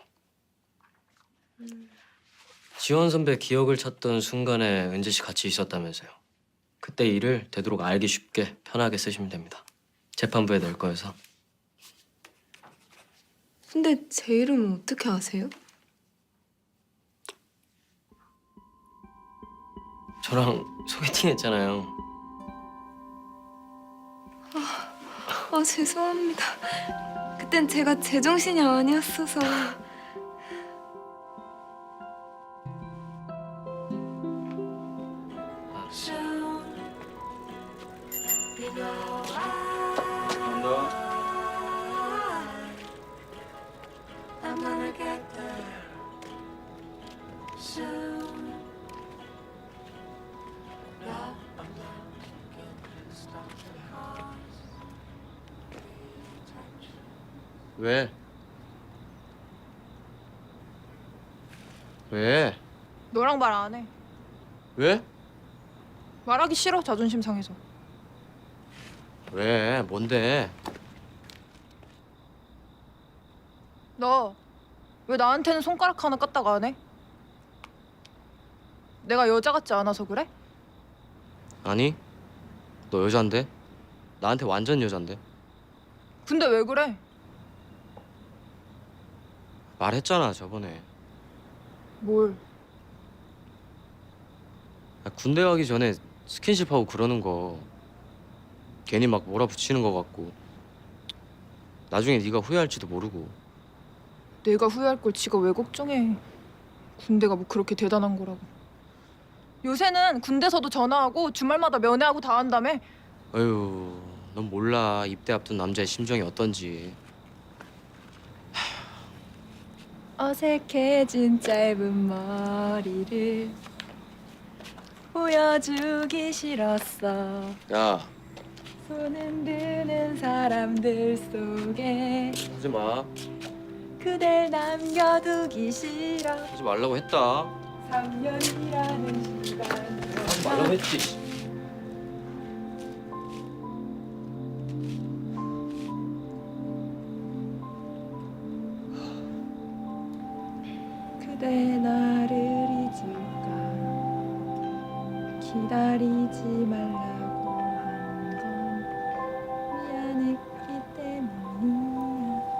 지원 선배 기억을 찾던 순간에 은재 씨 같이 있었다면서요. 그때 일을 되도록 알기 쉽게 편하게 쓰시면 됩니다. 재판부에 낼 거여서.
근데 제 이름은 어떻게 아세요?
저랑 소개팅 했잖아요.
아 죄송합니다. 그땐 제가 제정신이 아니었어서.
왜? 왜?
너랑 말 안 해.
왜?
말하기 싫어, 자존심 상해서.
왜? 뭔데?
너 왜 나한테는 손가락 하나 까딱 안 해? 내가 여자 같지 않아서 그래?
아니, 너 여잔데? 나한테 완전 여잔데?
근데 왜 그래?
말했잖아 저번에.
뭘?
군대 가기 전에 스킨십하고 그러는 거 괜히 막 몰아붙이는 거 같고 나중에 네가 후회할지도 모르고.
내가 후회할 걸 지가 왜 걱정해. 군대가 뭐 그렇게 대단한 거라고.
요새는 군대서도 전화하고 주말마다 면회하고 다 한다며.
어휴, 넌 몰라. 입대 앞둔 남자의 심정이 어떤지.
어색해진 짧은 머리를 보여주기 싫었어.
야,
손 흔드는 사람들 속에
하지 마.
그댈 남겨두기 싫어.
하지 말라고 했다.
3년이라는 시간.
하지 말라고 했지.
그대 나를 잊을까 기다리지 말라고 한 건 미안했기 때문이야.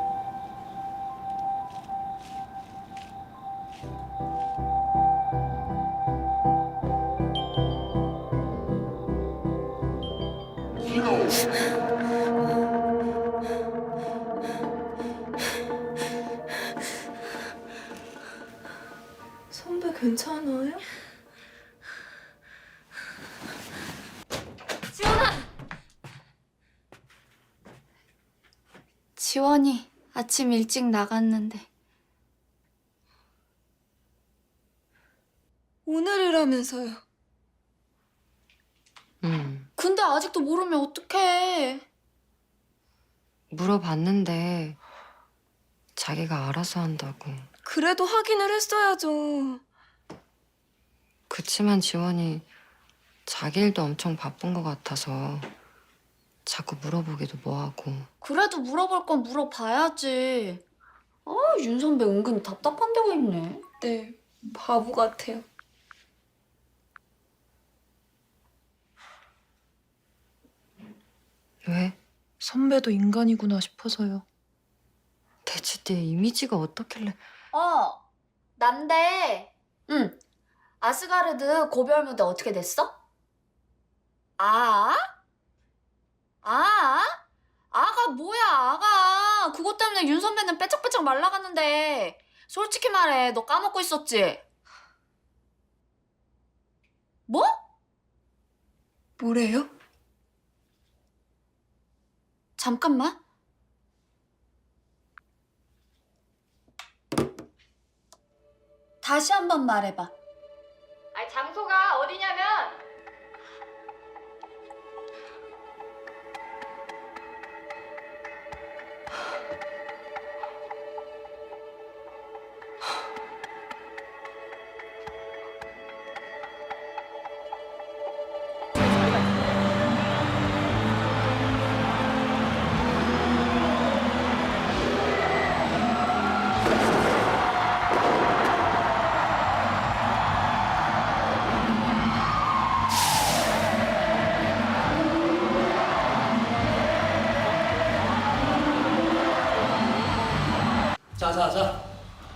선배 괜찮아요?
지원이 아침 일찍 나갔는데
오늘이라면서요.
근데 아직도 모르면 어떡해.
물어봤는데 자기가 알아서 한다고.
그래도 확인을 했어야죠.
그치만 지원이 자기 일도 엄청 바쁜 것 같아서 자꾸 물어보기도 뭐하고.
그래도 물어볼 건 물어봐야지. 아, 윤 선배 은근히 답답한 데가 있네.
네, 바보 같아요.
왜?
선배도 인간이구나 싶어서요.
대체 내 이미지가 어떻길래.
난데. 응. 아스가르드 고별 무대 어떻게 됐어? 아가 뭐야, 아가. 그것 때문에 윤 선배는 빼짝빼짝 말라갔는데. 솔직히 말해, 너 까먹고 있었지? 뭐?
뭐래요?
잠깐만. 다시 한 번 말해봐.
장소가 어디냐면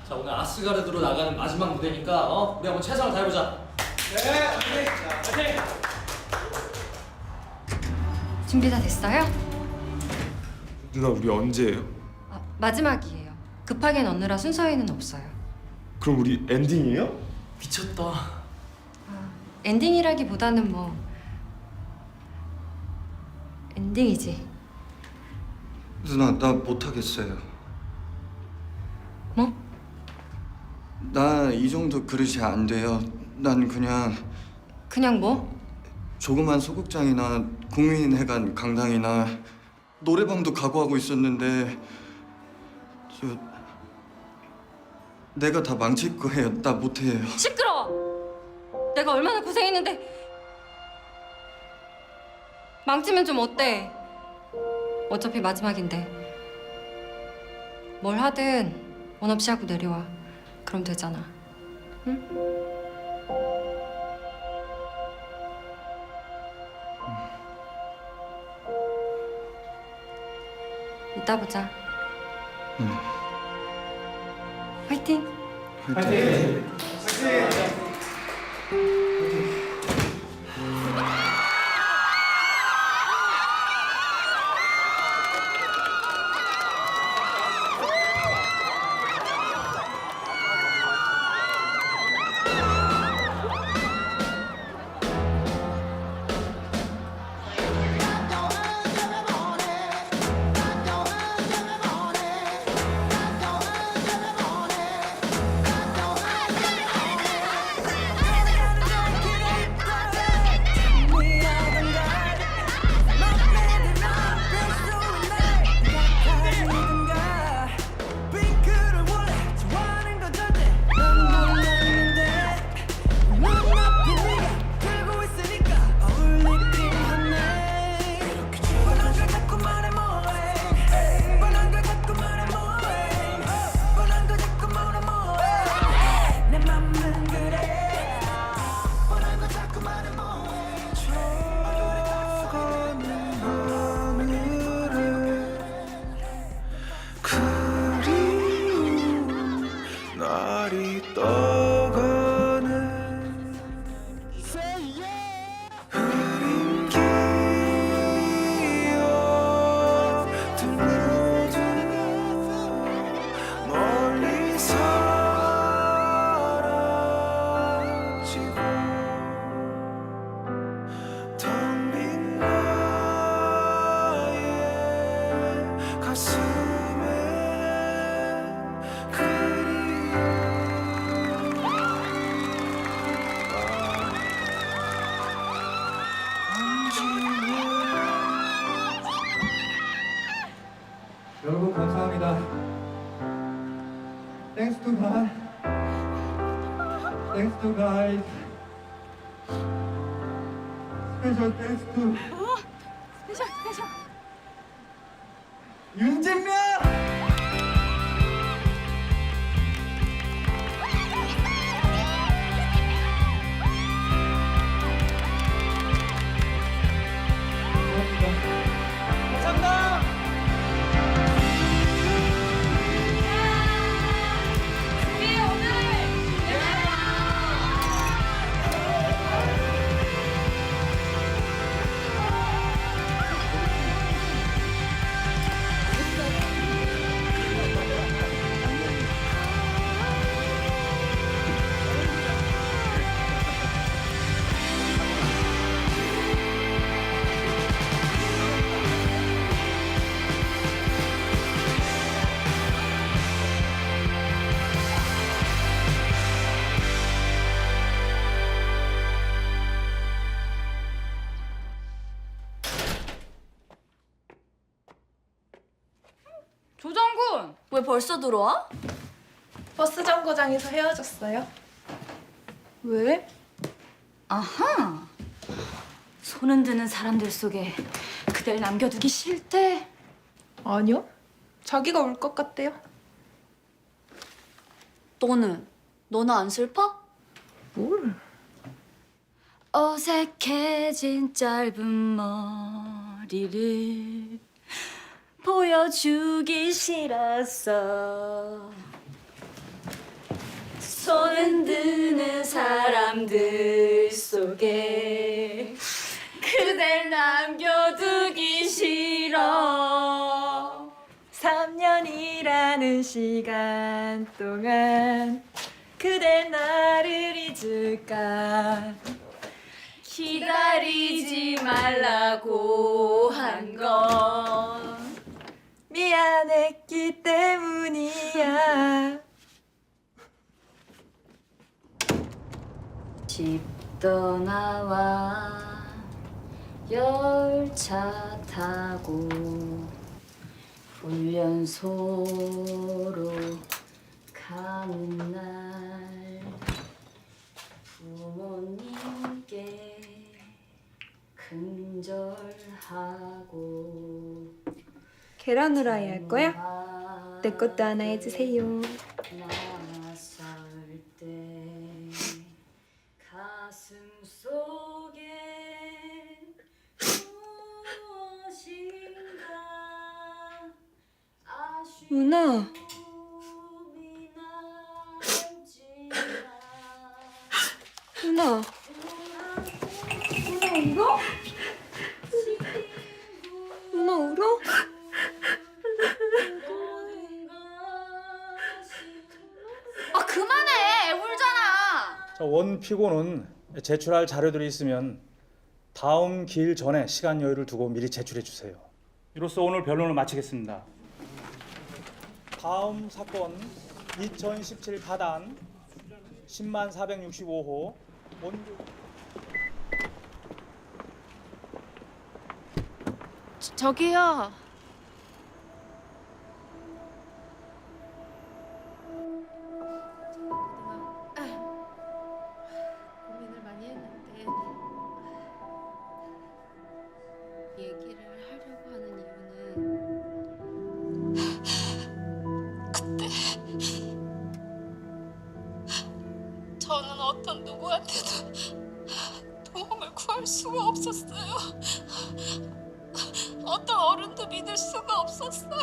자, 오늘 아스가르드로 나가는 마지막 무대니까 우리 한번 최선을 다해보자. 네, 화이팅!
준비 다 됐어요?
누나 우리 언제예요?
마지막이에요. 급하게 넣느라 순서에는 없어요.
그럼 우리 엔딩이에요?
미쳤다.
엔딩이라기보다는 뭐 엔딩이지.
누나 나 못하겠어요.
뭐?
나 이 정도 그릇이 안 돼요. 난
그냥 뭐?
조그만 소극장이나 국민회관 강당이나 노래방도 각오하고 있었는데 내가 다 망칠 거예요. 나 못해요.
시끄러워! 내가 얼마나 고생했는데. 망치면 좀 어때? 어차피 마지막인데. 뭘 하든 원 없이 하고 내려와. 그럼 되잖아. 응? 이따 보자. 화이팅!
화이팅! 여러분 감사합니다. Thanks to God. Thanks to guys. Special thanks to
스페셜.
윤진명.
감사합니다.
조정군! 왜 벌써 들어와?
버스 정거장에서 헤어졌어요.
왜? 아하! 손흔 드는 사람들 속에 그댈 남겨두기 싫대?
아니요. 자기가 울 것 같대요.
너는 안 슬퍼?
뭘?
어색해진 짧은 머리를 보여주기 싫었어. 손 흔드는 사람들 속에 그댈 남겨두기 싫어.
3년이라는 시간 동안 그댈 나를 잊을까.
기다리지 말라고 한 건
미안했기 때문이야.
집 떠나와 열차 타고 훈련소로 가는 날 부모님께 근절하고
계란 후라이 할 거야? 내 것도 하나 해주세요.
나설 때 가슴 속에 무엇인가
누나. 누나. 누나 울어? 누나 울어?
아 그만해 울잖아.
자, 원피고는 제출할 자료들이 있으면 다음 기일 전에 시간 여유를 두고 미리 제출해 주세요. 이로써 오늘 변론을 마치겠습니다. 다음 사건 2017 가단 10만 465호 원주
저기요. 고민을 많이 했는데 얘기를 하려고 하는 이유는
그때 저는 어떤 누구한테도 도움을 구할 수가 없었어요. 어떤 어른도 믿을 수가 없었어요.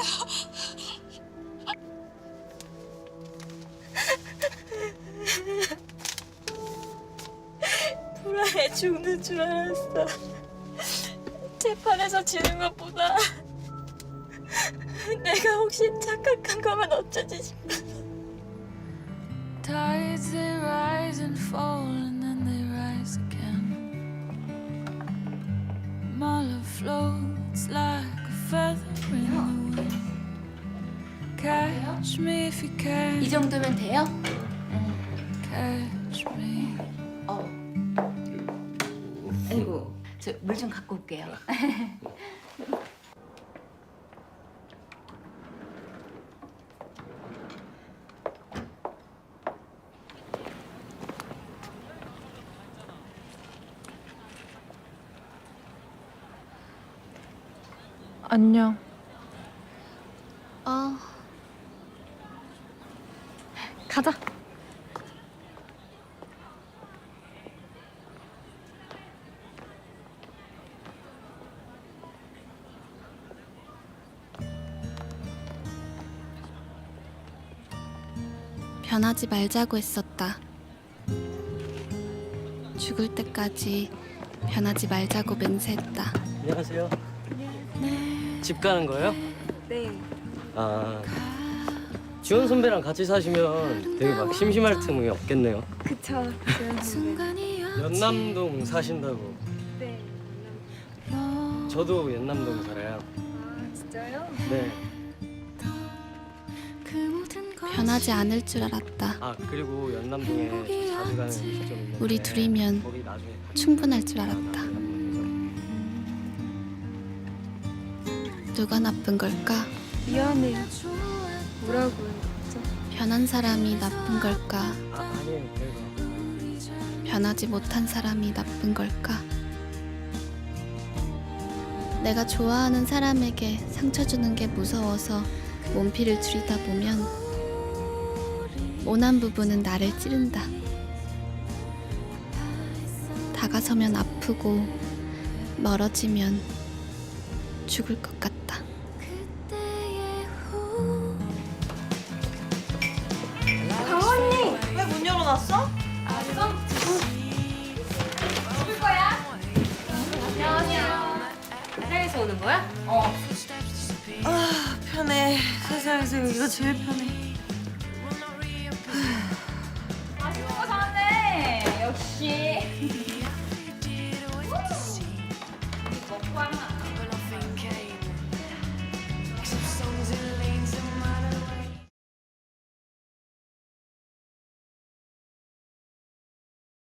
불안해 죽는 줄 알았어. 재판에서 지는 것보다 내가 혹시 착각한 거면 어쩌지 싶어.
Tides they rise and fall and then they rise again. My love floats like a feather in the wind. Catch me if you can.
이 정도면 돼요?
Catch me.
아이고, 저 물 좀 갖고 올게요.
안녕.
가자.
변하지 말자고 했었다. 죽을 때까지 변하지 말자고 맹세했다.
안녕하세요. 집 가는 거예요?
네.
아, 지원 선배랑 같이 사시면 되게 막 심심할 틈이 없겠네요.
그쵸.
연남동 사신다고.
네.
저도 연남동 살아요.
진짜요?
네.
변하지 않을 줄 알았다.
아 그리고 연남동에 저 자주 가는 음식점 있는데
우리 둘이면
거기 나중에
충분할 줄 알았다. 누가 나쁜 걸까?
미안해요. 뭐라고요?
변한 사람이 나쁜 걸까?
아니에요 별거.
변하지 못한 사람이 나쁜 걸까? 내가 좋아하는 사람에게 상처 주는 게 무서워서 몸피를 들이다 보면 모난 부분은 나를 찌른다. 다가서면 아프고 멀어지면 죽을 것 같다.
강원님 왜 문 열어놨어? 알았어? 죽을 거야? 안녕.
회사에서 오는 거야?
아 편해. 세상에서 여기가 제일 편해. 맛있는 거 사왔네. 역시.